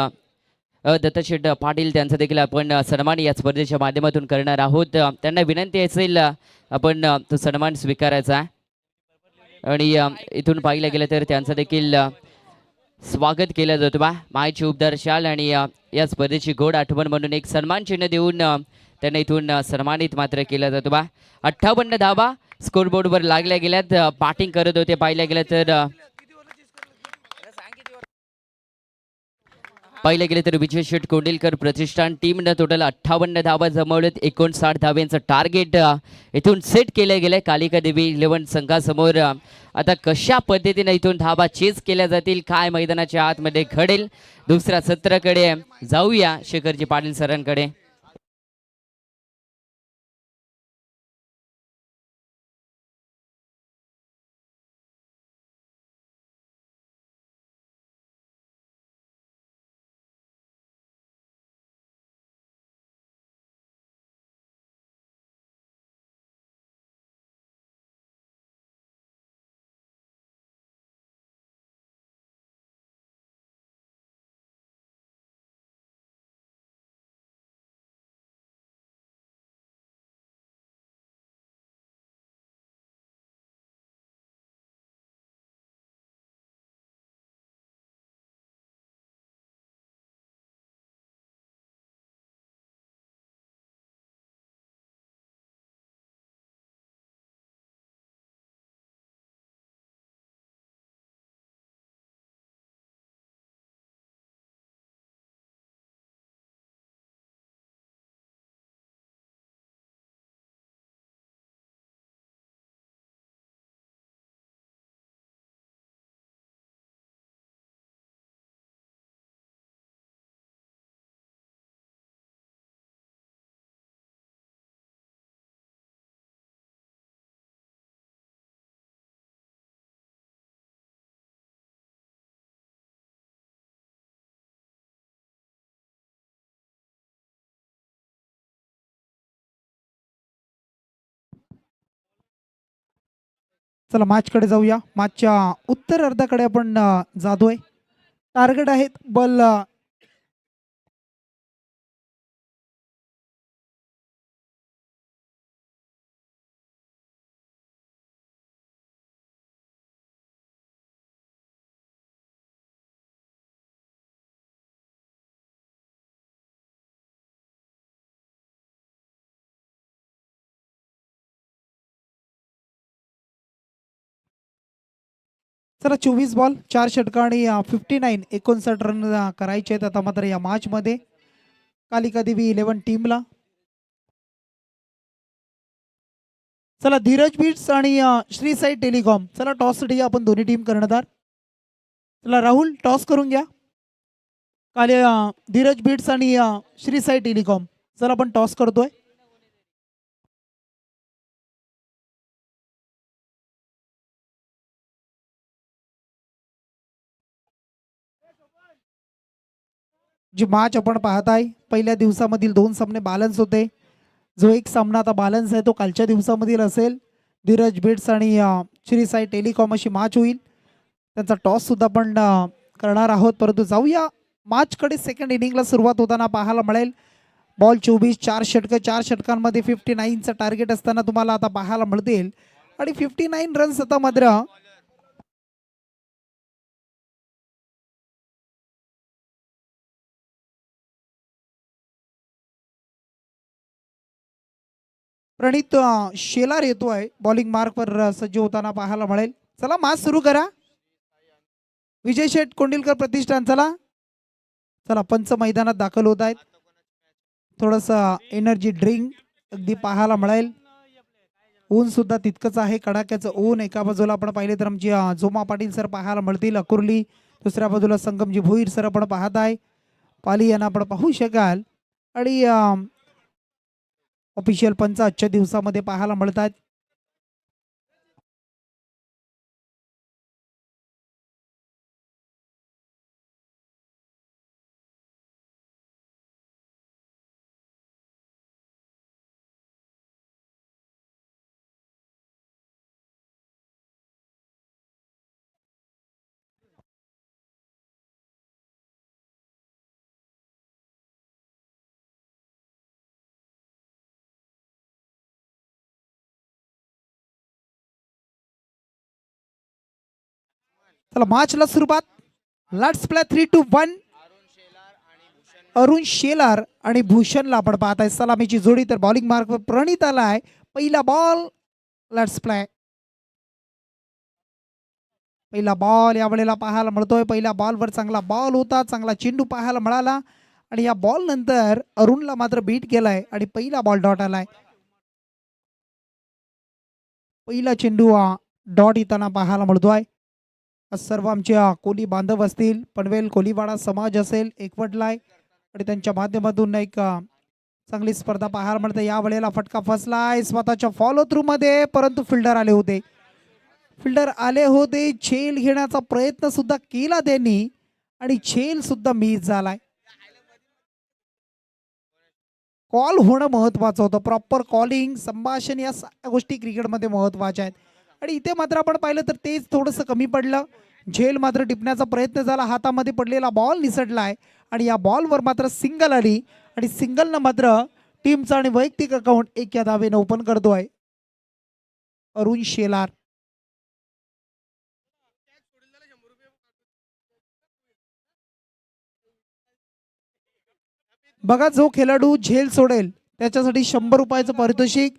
Speaker 1: दत्ताशेठ पाटील त्यांचा देखील आपण सन्मान या स्पर्धेच्या माध्यमातून करणार आहोत. त्यांना विनंती असेल आपण तो सन्मान स्वीकारायचा आणि इथून पाहिलं गेलं तर त्यांचं देखील स्वागत केलं जातं बा. मायची उपदार शाल आणि या स्पर्धेची गोड आठवण म्हणून एक सन्मान चिन्ह देऊन त्यांना इथून सन्मानित मात्र केलं जातं बा. 58 धावा स्कोरबोर्डवर लागल्या गेल्यात. बॅटिंग करत होते पाहिलं गेलं तर पाहिलं गेलं तर विजय शेठ कोंडिलकर प्रतिष्ठान टीमनं टोटल 58 धावा जमवलेत. 59 धाव्यांचं टार्गेट इथून सेट केलं गेलंय कालिका DB 11 संघासमोर. आता कशा पद्धतीने इथून धावा चेस केल्या जातील, काय मैदानाच्या आतमध्ये घडेल, दुसऱ्या सत्राकडे जाऊया शेखरजी पाटील सरांकडे.
Speaker 2: चला मॅचकडे जाऊया. मॅचच्या उत्तर अर्धाकडे आपण जातोय. टार्गेट आहेत बॉल चला 24 बॉल 4 षटकं आणि 59 59 रन करायचे आहेत आता मात्र या मॅच मध्ये कालिका देवी 11 टीमला. चला धीरज बीट्स आणि श्री साई टेलिकॉम. चला टॉस साठी आपण दोन्ही टीम कर्णधार. चला राहुल टॉस करून घ्या. काले धीरज बीट्स आणि श्री साई टेलिकॉम. चला आपण टॉस करतोय. जी मॅच आपण पाहताय पहिल्या दिवसामधील 2 सामने बॅलन्स होते. जो एक सामना आता बॅलन्स आहे तो कालच्या दिवसामधील असेल. धीरज बिट्स आणि श्री साई टेलिकॉम अशी मॅच होईल. त्यांचा टॉस सुद्धा आपण करणार आहोत. परंतु जाऊया मॅचकडे. सेकंड इनिंगला सुरुवात होताना पाहायला मिळेल. बॉल 24 4 षटकं 4 षटकांमध्ये 59चं टार्गेट असताना तुम्हाला आता पाहायला मिळतील. आणि 59 रन्स आता मात्र प्रणित शेलार येतोय बॉलिंग मार्कवर सज्ज होताना पाहायला मिळेल. चला मॅच सुरू करा. विजय शेठ कोंडिलकर प्रतिष्ठान. चला पंच मैदानात दाखल होत आहेत. थोडस एनर्जी ड्रिंक अगदी पाहायला मिळेल. ऊन सुद्धा तितकंच आहे. कडाक्याचं ऊन. एका बाजूला आपण पाहिले तर आमची जोमा पाटील सर पाहायला मिळतील अकुर्ली. दुसऱ्या बाजूला संगमजी भोईर सर आपण पाहत आहे. पाली यांना आपण पाहू शकाल. आणि ऑफिशियल पंच आजच्या दिवसामध्ये पाहायला मिळतात. चला मॅचला सुरुवात. Let's play 3-2-1. अरुण शेलार आणि भूषणला आपण पाहताय सलामीची जोडी. तर बॉलिंग मार्कवर प्रणित आलाय. पहिला बॉल. Let's play. पहिला बॉल या वेळेला पाहायला मिळतोय. पहिल्या बॉलवर चांगला बॉल होता. चांगला चेंडू पाहायला मिळाला. आणि या बॉल नंतर अरुणला मात्र बीट केलाय आणि पहिला बॉल डॉट आलाय. पहिला चेंडू डॉट येताना पाहायला मिळतोय. सर्व आमच्या कोली बांधव असतील. पनवेल कोलीवाडा समाज असेल एकवटलाय आणि त्यांच्या माध्यमातून एक चांगली स्पर्धा पाहायला मिळते. या वेळेला फटका फसलाय स्वतःच्या फॉलो थ्रू मध्ये. परंतु फिल्डर आले होते. झेल घेण्याचा प्रयत्न सुद्धा केला त्यांनी आणि झेल सुद्धा मिस झालाय. कॉल होणं महत्वाचं होतं. प्रॉपर कॉलिंग संभाषण या सगळ्या गोष्टी क्रिकेटमध्ये महत्वाच्या आहेत. आणि इथे मात्र आपण पाहिलं तर तेच थोडंसं कमी पडलं. झेल मात्र टिपण्याचा प्रयत्न झाला. हातामध्ये पडलेला बॉल निसटलाय आणि या बॉलवर मात्र सिंगल आली. आणि सिंगलनं मात्र टीमचा आणि वैयक्तिक अकाउंट 1 या धावेनं ओपन करतोय अरुण शेलार. बघा जो खेळाडू झेल सोडेल त्याच्यासाठी 100 रुपयाचं पारितोषिक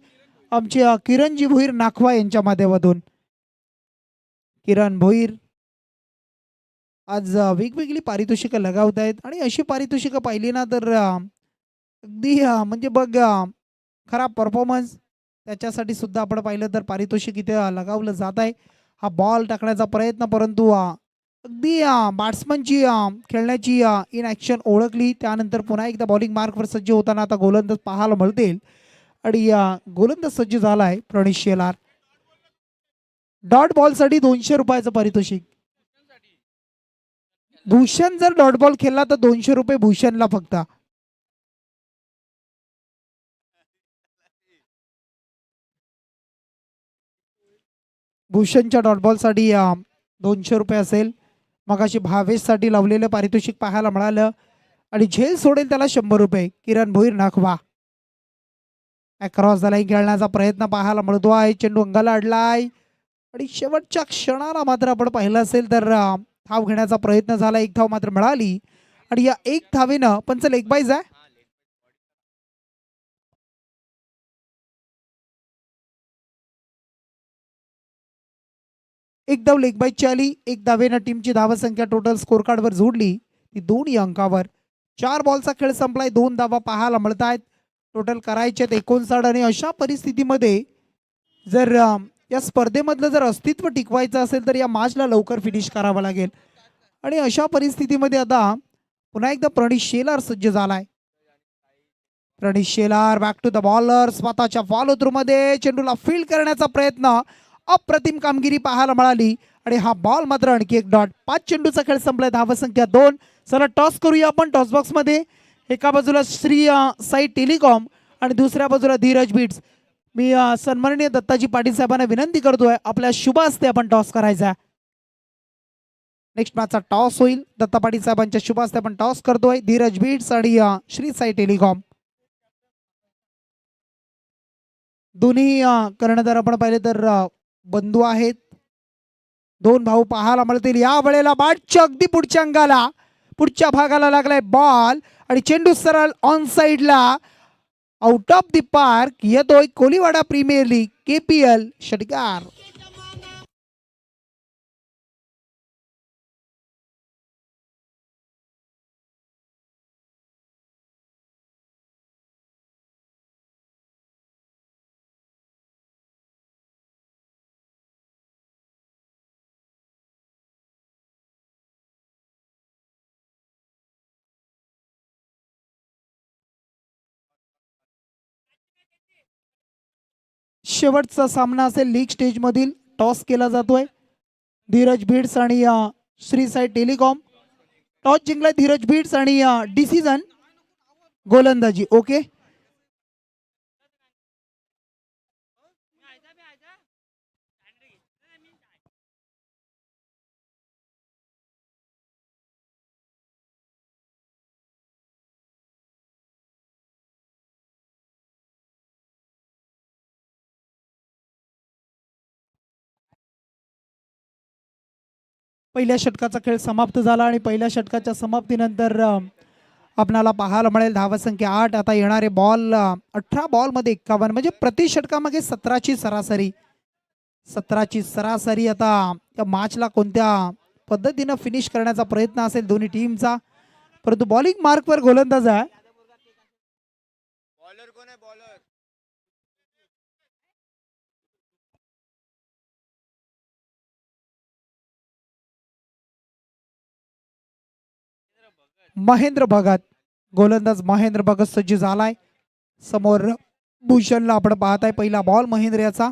Speaker 2: आमचे किरणजी भोईर नाखवा यांच्या माध्यमातून. किरण भोईर आज वेगवेगळी पारितोषिकं लगावत आहेत. आणि अशी पारितोषिकं पाहिली ना तर अगदी म्हणजे बघ खराब परफॉर्मन्स त्याच्यासाठी सुद्धा आपण पाहिलं तर पारितोषिक इथे लगावलं जात आहे. हा बॉल टाकण्याचा प्रयत्न परंतु अगदी बॅट्समनची खेळण्याची इन ॲक्शन ओळखली. त्यानंतर पुन्हा एकदा बॉलिंग मार्कवर सज्ज होताना आता गोलंदाज पाहायला मिळतील. आणि गोलंदाज सज्ज झाला आहे प्रणित शेलार. डॉट बॉलसाठी 200 रुपयाचं पारितोषिक. भूषण जर डॉट बॉल खेळला तर 200 रुपये भूषणला फक्त. भूषणच्या डॉटबॉलसाठी 200 रुपये असेल. मगाशी भावेशसाठी लावलेलं पारितोषिक पाहायला मिळालं. आणि झेल सोडेल त्याला 100 रुपये. किरण Bhoir Nakhwa across the line खेळण्याचा प्रयत्न पाहायला मिळतो आहे. चेंडू अंगाला अडलाय आणि शेवटच्या क्षणाला मात्र आपण पाहिलं असेल तर धाव घेण्याचा प्रयत्न झाला. एक धाव मात्र मिळाली आणि या एक धावेनं पंच लेग बाईज आहे. एक धाव लेग बाईजची आली. एक धावेनं टीमची धावसंख्या टोटल स्कोर कार्डवर जोडली ती 2 अंकावर. 4 बॉलचा खेळ संपलाय. 2 धावा पाहायला मिळत आहेत. टोटल करायचे 59. आणि अशा परिस्थितीमध्ये जर या स्पर्धेमधलं जर अस्तित्व टिकवायचं असेल तर या मॅचला लवकर फिनिश करावं लागेल. आणि अशा परिस्थितीमध्ये आता पुन्हा एकदा प्रणीत शेलार सज्ज झालाय. Praneet Shelar back to the bowler. स्वतःच्या फॉलो थ्रू मध्ये चेंडूला फील्ड करण्याचा प्रयत्न. अप्रतिम कामगिरी पाहायला मिळाली आणि हा बॉल मात्र आणखी एक डॉट. 5 चेंडूचा खेळ संपलाय. धावसंख्या 2. चला टॉस करूया आपण. टॉस बॉक्स मध्ये एका बाजूला श्री साई टेलिकॉम आणि दुसऱ्या बाजूला धीरज बीट्स. मी सन्माननीय दत्ताजी पाटील साहेबांना विनंती करतोय आपल्या शुभ हस्ते आपण टॉस करायचा. नेक्स्ट मॅचचा टॉस होईल. दत्ता पाटील साहेबांच्या शुभ हस्ते आपण टॉस करतोय. धीरज बीट्स आणि श्री साई टेलिकॉम दोन्ही कर्णधार आपण पाहिले तर बंधू आहेत. 2 भाऊ पाहायला मिळतील. या वेळेला बॅटच्या अगदी पुढच्या अंगाला पुढच्या भागाला लागलाय बॉल आणि चेंडू सरळ ऑन साइडला आउट ऑफ द पार्क. येतोय कोलीवाडा प्रीमियर लीग KPL षटकार. शेवटचा सामना असेल लीग स्टेज मधील. टॉस केला जातोय. धीरज बीट्स आणि श्री साई टेलिकॉम. टॉस जिंकलाय धीरज बीट्स आणि डिसिजन गोलंदाजी. ओके पहिल्या षटकाचा खेळ समाप्त झाला आणि पहिल्या षटकाच्या समाप्तीनंतर आपणाला पाहायला मिळेल धावसंख्या 8. आता येणारे बॉल 18 बॉलमध्ये 51 म्हणजे प्रति षटकामागे 17ची सरासरी. 17ची सरासरी. आता त्या मॅचला कोणत्या पद्धतीनं फिनिश करण्याचा प्रयत्न असेल दोन्ही टीमचा. परंतु बॉलिंग मार्कवर गोलंदाज आहे. महेंद्र भगत. गोलंदाज महेंद्र भगत सज्ज झालाय. समोर भूषणला आपण पाहताय. पहिला बॉल महेंद्र याचा.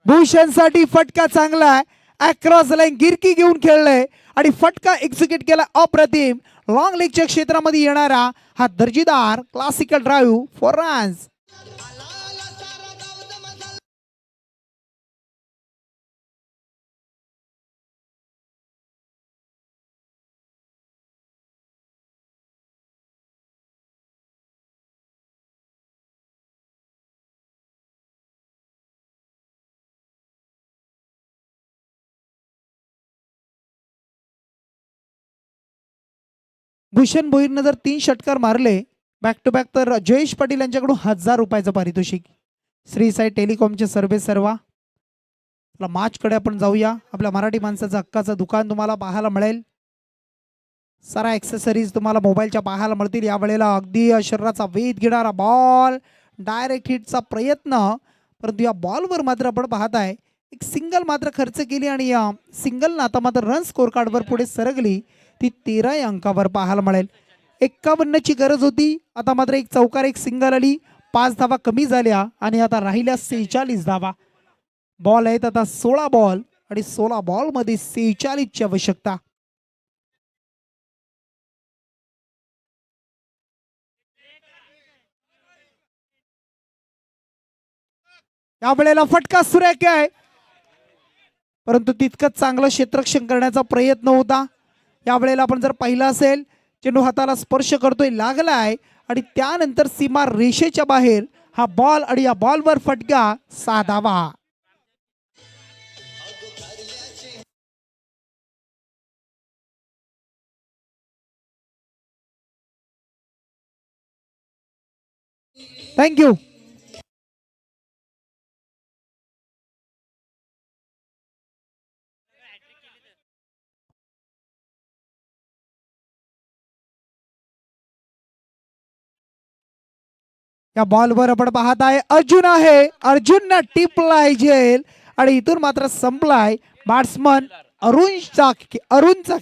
Speaker 2: भूषणसाठी फटका चांगला आहे. अक्रॉस लाईन गिरकी घेऊन खेळलंय आणि फटका एक्झिक्यूट केला अप्रतिम. लॉंग लेगच्या क्षेत्रामध्ये येणारा हा दर्जेदार classical drive four runs. Bhushan भोईरनं जर 3 षटकार मारले बॅक टू बॅक तर जयेश पाटील यांच्याकडून 1000 रुपयाचं पारितोषिक. श्री साई टेलिकॉमचे सर्वे सर्वा. आपला मॅचकडे आपण जाऊया. आपल्या मराठी माणसाचं हक्काचं दुकान तुम्हाला पाहायला मिळेल. सारा ॲक्सेसरीज तुम्हाला मोबाईलच्या पाहायला मिळतील. यावेळेला अगदी शरीराचा वेध घेणारा बॉल. डायरेक्ट हिटचा प्रयत्न. परंतु या बॉलवर मात्र आपण पाहताय एक सिंगल मात्र खर्च केली आणि या सिंगलनं आता मात्र रन स्कोर कार्डवर पुढे सरकली. ती 13 अंकावर पाहायला मिळेल. 51ची गरज होती. आता मात्र एक चौकार एक सिंगल आली. 5 धावा कमी झाल्या आणि आता राहिल्या 46 धावा. बॉल आहेत आता 16 बॉल आणि 16 बॉल मध्ये 46ची आवश्यकता. या वेळेला फटका सुरेख आहे. परंतु तितकंच चांगलं क्षेत्ररक्षण करण्याचा प्रयत्न होता. यावेळेला आपण जर पाहिलं असेल, चेंडू हाताला स्पर्श करतोय, लागलाय आणि त्यानंतर सीमा रेषेच्या बाहेर हा बॉल आणि या बॉलवर फटका, साधावा. थँक्यू. या बॉलवर आपण पाहत आहे अर्जुन आहे, अर्जुननं टिपलाय झेल आणि इथून मात्र संपलाय बॅट्समन अरुणचा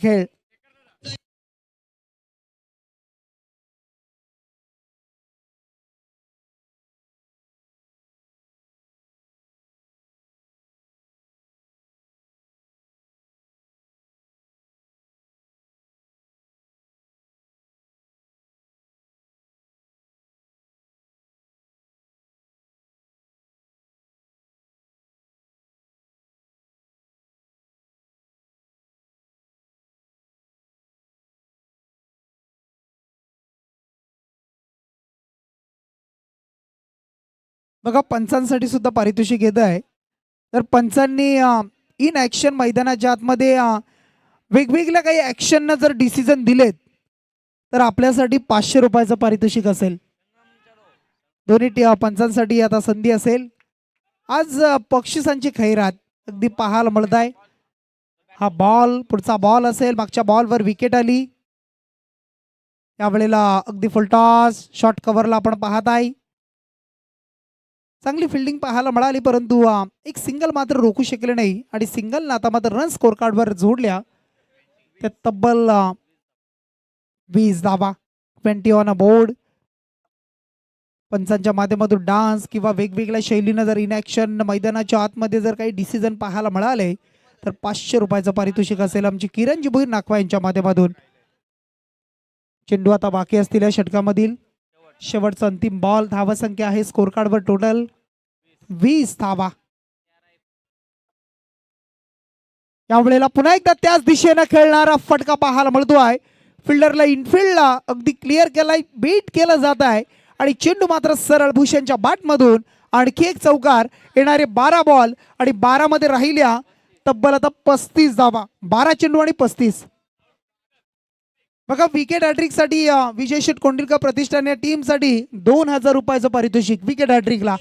Speaker 2: खेळ. बघा पंचांसाठी सुद्धा पारितोषिक येत आहे. तर पंचांनी इन ॲक्शन मैदानाच्या आतमध्ये वेगवेगळ्या काही ॲक्शननं जर डिसिजन दिलेत तर आपल्यासाठी 500 रुपयाचं पारितोषिक असेल. दोन्ही पंचांसाठी आता संधी असेल. आज बक्षिसांची खैरात अगदी पाहायला मिळत आहे. हा बॉल पुढचा बॉल असेल, मागच्या बॉलवर विकेट आली. यावेळेला अगदी फुलटॉस शॉर्ट कव्हरला आपण पाहत आहे. चांगली फिल्डिंग पाहायला मिळाली, परंतु एक सिंगल मात्र रोखू शकले नाही आणि सिंगलनं आता मात्र रन स्कोर कार्डवर जोडल्या. त्या तब्बल 20 धावा, 20 ऑन अ बोर्ड. पंचांच्या माध्यमातून डान्स किंवा वेगवेगळ्या शैलीनं जर इन ॲक्शन मैदानाच्या आतमध्ये जर काही डिसिजन पाहायला मिळाले तर 500 रुपयाचं पारितोषिक असेल आमची किरणजी भोईर नाखवा यांच्या माध्यमातून. चेंडू आता बाकी असतील या षटकामधील. शेवटचा अंतिम बॉल. धावा संख्या आहे स्कोर कार्डवर टोटल 20 धावा. यावेळेला पुन्हा एकदा त्याच दिशेनं खेळणारा फटका पाहायला मिळतो आहे. फिल्डरला इनफिल्डला अगदी क्लिअर केलाय, बीट केलं जात आहे आणि चेंडू मात्र सरळ भूषणच्या बॅटमधून आणखी एक चौकार. येणारे 12 बॉल आणि 12 मध्ये राहिल्या तब्बल आता 35 धावा. 12 चेंडू आणि 35. बघा विकेट हॅट्रिक साठी विजय शेठ कोंडिलकर प्रतिष्ठान या टीम साठी 2000 रुपयाचं पारितोषिक विकेट हॅट्रिकला.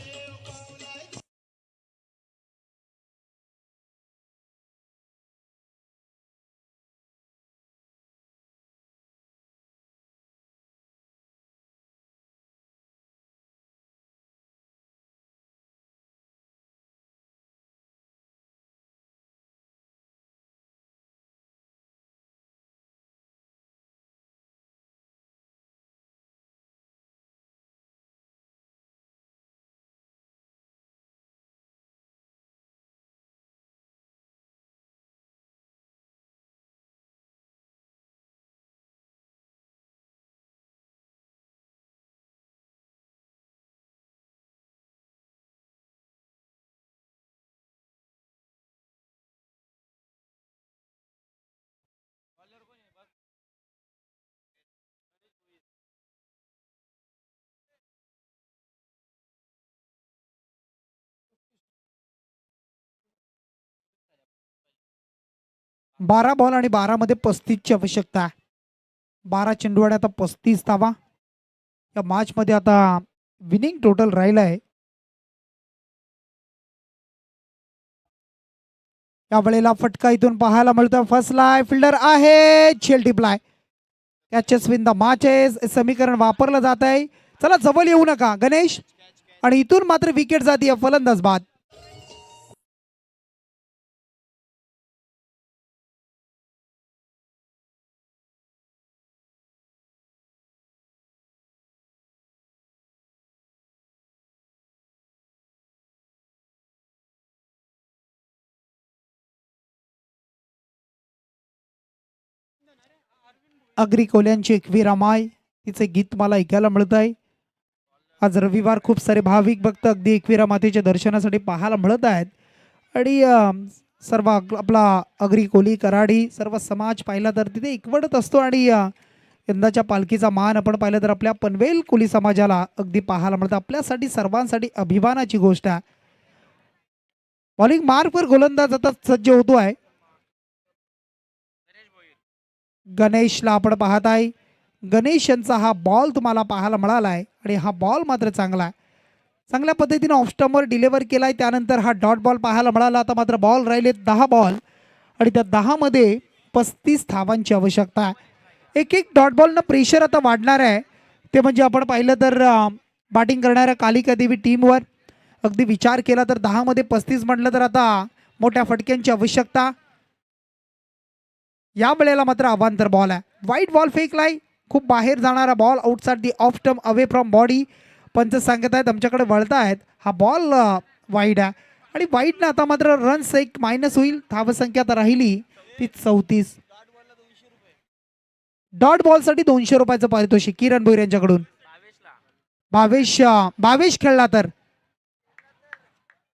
Speaker 2: बारा बॉल आणि 12 मध्ये 35 ची आवश्यकता आहे. 12 चेंडू आणि आता 35 धावा. या मॅच मध्ये आता विनिंग टोटल राहिलं आहे. यावेळेला फटका इथून पाहायला मिळतोय. फसलाय, फिल्डर आहे, झेल टिपलाय. कॅचेस विन द मॅचेस समीकरण वापरलं जात आहे. चला जवळ येऊ नका गणेश. आणि इथून मात्र विकेट जाती फलंदाज बाद. अग्री कोल्यांची एकवीरा माय तिचे गीत मला ऐकायला मिळत आहे. आज रविवार, खूप सारे भाविक भक्त अगदी एकवीरा मातेच्या दर्शनासाठी पाहायला मिळत आहेत आणि सर्व आपला अग्री कोली कराडी सर्व समाज पाहिला तर तिथे एकवटत असतो आणि यंदाच्या पालखीचा मान आपण पाहिलं तर आपल्या पनवेल कोली समाजाला अगदी पाहायला मिळतं. आपल्यासाठी सर्वांसाठी अभिमानाची गोष्ट आहे. बॉलिंग मार्कवर गोलंदाज आता सज्ज होतो आहे. गणेशला आपण पाहत आहे. गणेश यांचा हा बॉल तुम्हाला पाहायला मिळाला आहे आणि हा बॉल मात्र चांगला आहे. चांगल्या पद्धतीने ऑफ स्टंपवर डिलिव्हर केलाय. त्यानंतर हा डॉट बॉल पाहायला मिळाला. आता मात्र बॉल राहिले 10 बॉल आणि त्या 10 मध्ये 35 धावांची आवश्यकता आहे. एक एक डॉट बॉलनं प्रेशर आता वाढणार आहे. ते म्हणजे आपण पाहिलं तर बॅटिंग करणाऱ्या कालिका देवी टीमवर अगदी विचार केला तर 10 मध्ये 35 म्हटलं तर आता मोठ्या फटक्यांची आवश्यकता. या वेळेला मात्र अवांतर बॉल आहे. वाईट बॉल फेकलाय. खूप बाहेर जाणारा ball outside the off stump away from body. पंच सांगत आहेत आमच्याकडे वळता आहेत. हा बॉल वाईड आहे आणि वाईडनं आता मात्र रन्स एक मायनस होईल. धावसंख्या तर राहिली ती 34. डॉट बॉलसाठी 200 रुपयाचं पारितोषिक किरण भोईर यांच्याकडून. भावेश खेळला तर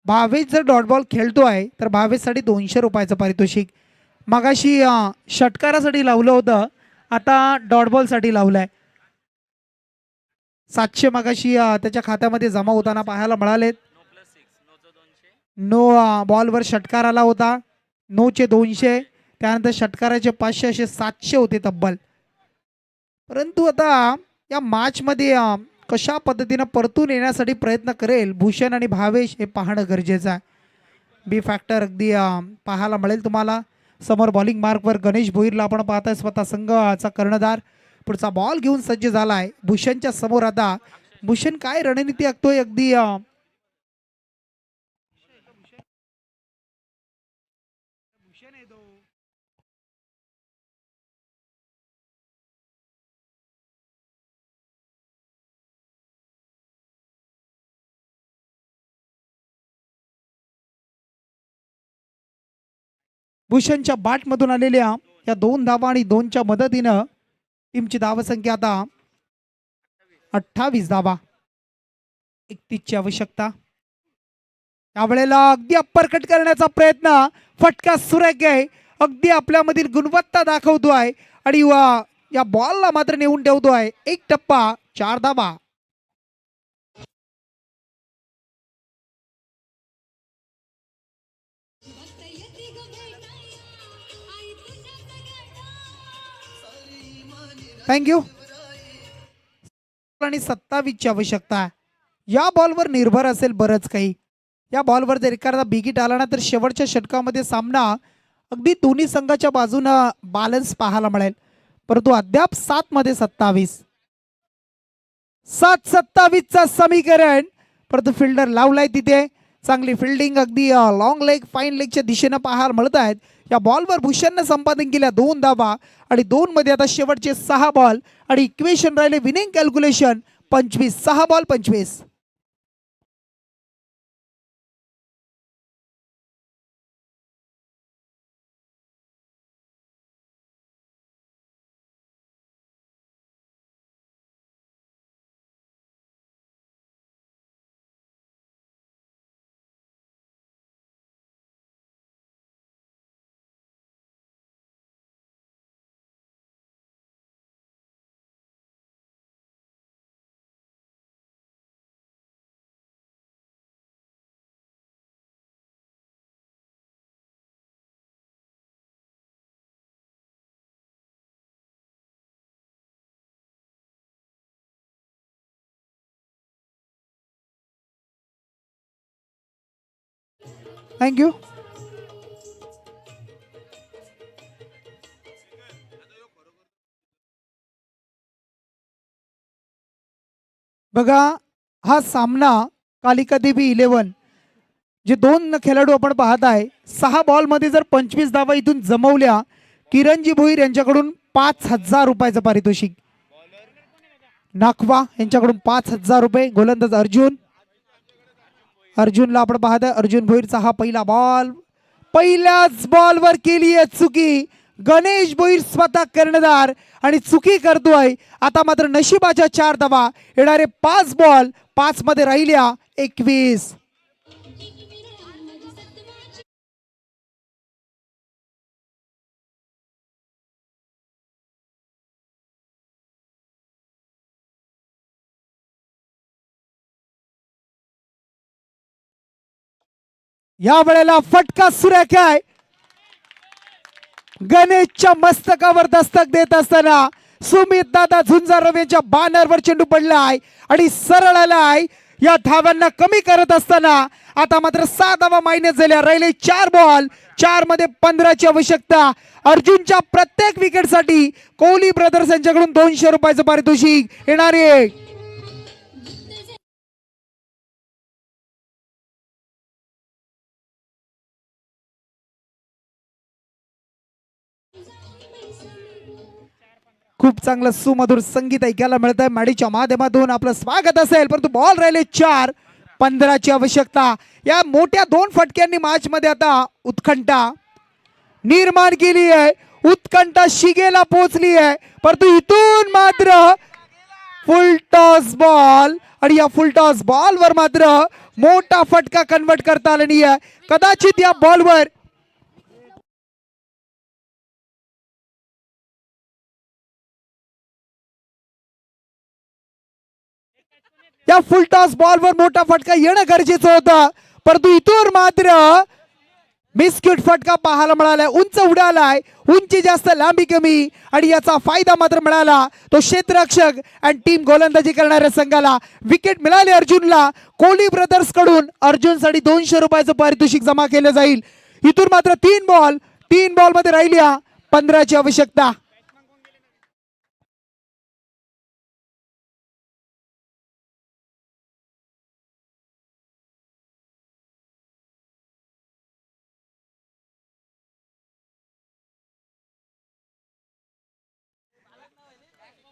Speaker 2: भावेश जर डॉट बॉल खेळतो आहे तर भावेशसाठी 200 रुपयाचं पारितोषिक. मगाशी षटकारासाठी लावलं होतं, आता डॉट बॉलसाठी लावलंय. 700 मगाशी त्याच्या खात्यामध्ये जमा होताना पाहायला मिळालेत. नो बॉलवर षटकार आला होता. नोचे 200, त्यानंतर षटकाराचे 500 असे 700 होते तब्बल. परंतु आता या मॅचमध्ये कशा पद्धतीनं परतून येण्यासाठी प्रयत्न करेल भूषण आणि भावेश हे पाहणं गरजेचं आहे. बी फॅक्टर अगदी पाहायला मिळेल तुम्हाला. समोर बॉलिंग मार्कवर गणेश भोईरला आपण पाहताय स्वतः संघाचा कर्णधार. पुढचा बॉल घेऊन सज्ज झालाय भूषणच्या समोर. आता भूषण काय रणनीती आखतोय अगदी भूषणच्या बॅटमधून आलेल्या या 2 धावा आणि 2च्या मदतीनं टीमची धावसंख्या आता 28 धावा. 31ची आवश्यकता. त्यावेळेला अगदी अप्पर कट करण्याचा प्रयत्न. फटका सुरेख आहे. अगदी आपल्यामधील गुणवत्ता दाखवतोय आणि या बॉलला मात्र नेऊन ठेवतोय. 1 टप्पा 4 धावा. थँक्यू. आणि 27ची आवश्यकता आहे. या बॉलवर निर्भर असेल बरंच काही. या बॉलवर जर एखादा बिगिट आला ना तर शेवटच्या षटकामध्ये सामना अगदी दोन्ही संघाच्या बाजूनं बॅलन्स पाहायला मिळेल. परंतु अद्याप 7 मध्ये 27. 7-27चा समीकरण. परंतु फिल्डर लावलाय तिथे. चांगली फिल्डिंग अगदी लॉंग लेग फाईन लेगच्या दिशेनं पाहायला मिळत आहेत. या बॉलवर भूषणनं संपादन केल्या 2 धावा आणि 2 मध्ये आता शेवटचे 6 बॉल आणि इक्वेशन राहिले विनिंग कॅल्क्युलेशन 25. 6 बॉल 25. थँक्यू. बघा हा सामना कालिका देवी 11 जे 2 खेळाडू आपण पाहत आहे 6 बॉलमध्ये जर 25 धावा इथून जमवल्या किरणजी भोईर यांच्याकडून 5,000 रुपयाचं पारितोषिक. नाखवा यांच्याकडून 5,000 रुपये. गोलंदाज अर्जुनला आपण पाहत आहे. अर्जुन भोईरचा हा पहिला बॉल. पहिल्याच बॉलवर केली आहे चुकी. गणेश भोईर स्वतः कर्णधार आणि चुकी करतोय. आता मात्र नशिबाच्या 4 धावा. येणारे 5 बॉल 5 मध्ये राहिल्या 21. या वेळेला फटका सुरेख आहे. गणेशच्या मस्तकावर दस्तक देत असताना सुमित दादा झुंजार यांच्या बॅनरवर चेंडू पडलाय आणि सरळ आलाय. या धाव्यांना कमी करत असताना आता मात्र 6 धावा मायनस झाल्या. राहिले 4 बॉल, 4 मध्ये 15ची आवश्यकता. अर्जुनच्या प्रत्येक विकेटसाठी कोहली ब्रदर्स यांच्याकडून 200 रुपयाचं पारितोषिक येणार आहे. खूप चांगलं सुमधुर संगीत ऐकायला मिळत आहे. माडीच्या माध्यमातून आपलं स्वागत असेल, परंतु बॉल राहिले 4, 15ची आवश्यकता. या मोठ्या 2 फटक्यांनी मॅच मध्ये आता उत्कंठा निर्माण केली आहे. उत्कंठा शिगेला पोहोचली आहे, परंतु इथून मात्र फुल टॉस बॉल आणि या फुल टॉस बॉल वर मात्र मोठा फटका कन्वर्ट करता आला नाहीये. कदाचित या बॉलवर या फुल टॉस बॉलवर मोठा फटका येणं गरजेचं होतं, परंतु इथून मात्र बिस्किट फटका पाहायला मिळालाय. उंच उडालाय, उंची जास्त लांबी कमी आणि याचा फायदा मात्र मिळाला तो क्षेत्ररक्षक आणि टीम गोलंदाजी करणाऱ्या संघाला. विकेट मिळाली अर्जुनला. कोहली ब्रदर्स कडून अर्जुनसाठी 200 रुपयाचं पारितोषिक जमा केलं जाईल. इथून मात्र 3 बॉल मध्ये राहिल्या 15ची आवश्यकता.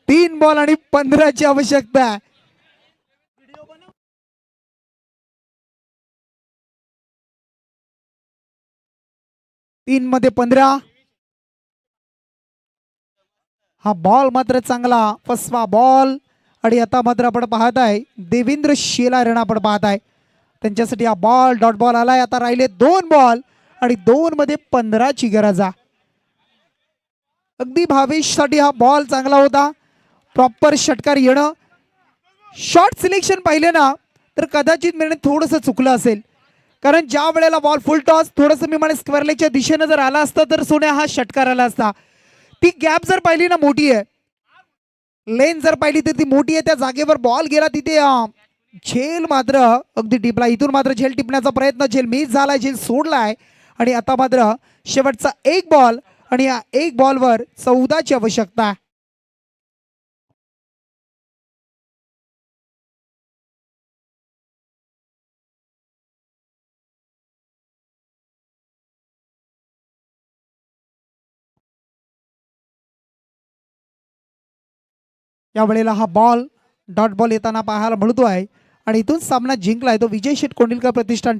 Speaker 2: तीन बॉल आणि 15ची आवश्यकता. 3 मध्ये 15. हा बॉल मात्र चांगला फसवा बॉल आणि आता मात्र आपण पाहत आहे देवेंद्र शेला रण आपण पाहत आहे. त्यांच्यासाठी हा बॉल डॉट बॉल आलाय. आता राहिले 2 बॉल आणि 2 मध्ये 15ची गरज आहे. अगदी भावेशसाठी हा बॉल चांगला होता. प्रॉपर षटकार येणं. शॉर्ट सिलेक्शन पाहिले ना तर कदाचित मी थोडंसं चुकलं असेल, कारण ज्या वेळेला बॉल फुल टॉस थोडंसं मी म्हणे स्क्वेअर लेगच्या दिशेनं जर आला असता तर सोन्या हा षटकार आला असता. ती गॅप जर पाहिली ना मोठी आहे, लेन जर पाहिली तर ती मोठी आहे. त्या जागेवर बॉल गेला तिथे झेल मात्र अगदी टिपला. इथून मात्र झेल टिपण्याचा प्रयत्न, झेल मिस झालाय, झेल सोडलाय आणि आता मात्र शेवटचा 1 बॉल आणि या 1 बॉलवर 14ची आवश्यकता. या वेळेला हा बॉल डॉट बॉल येताना पाहायला मिळतो आहे आणि इथून सामना जिंकलाय तो विजय शेठ कोंडिलकर प्रतिष्ठान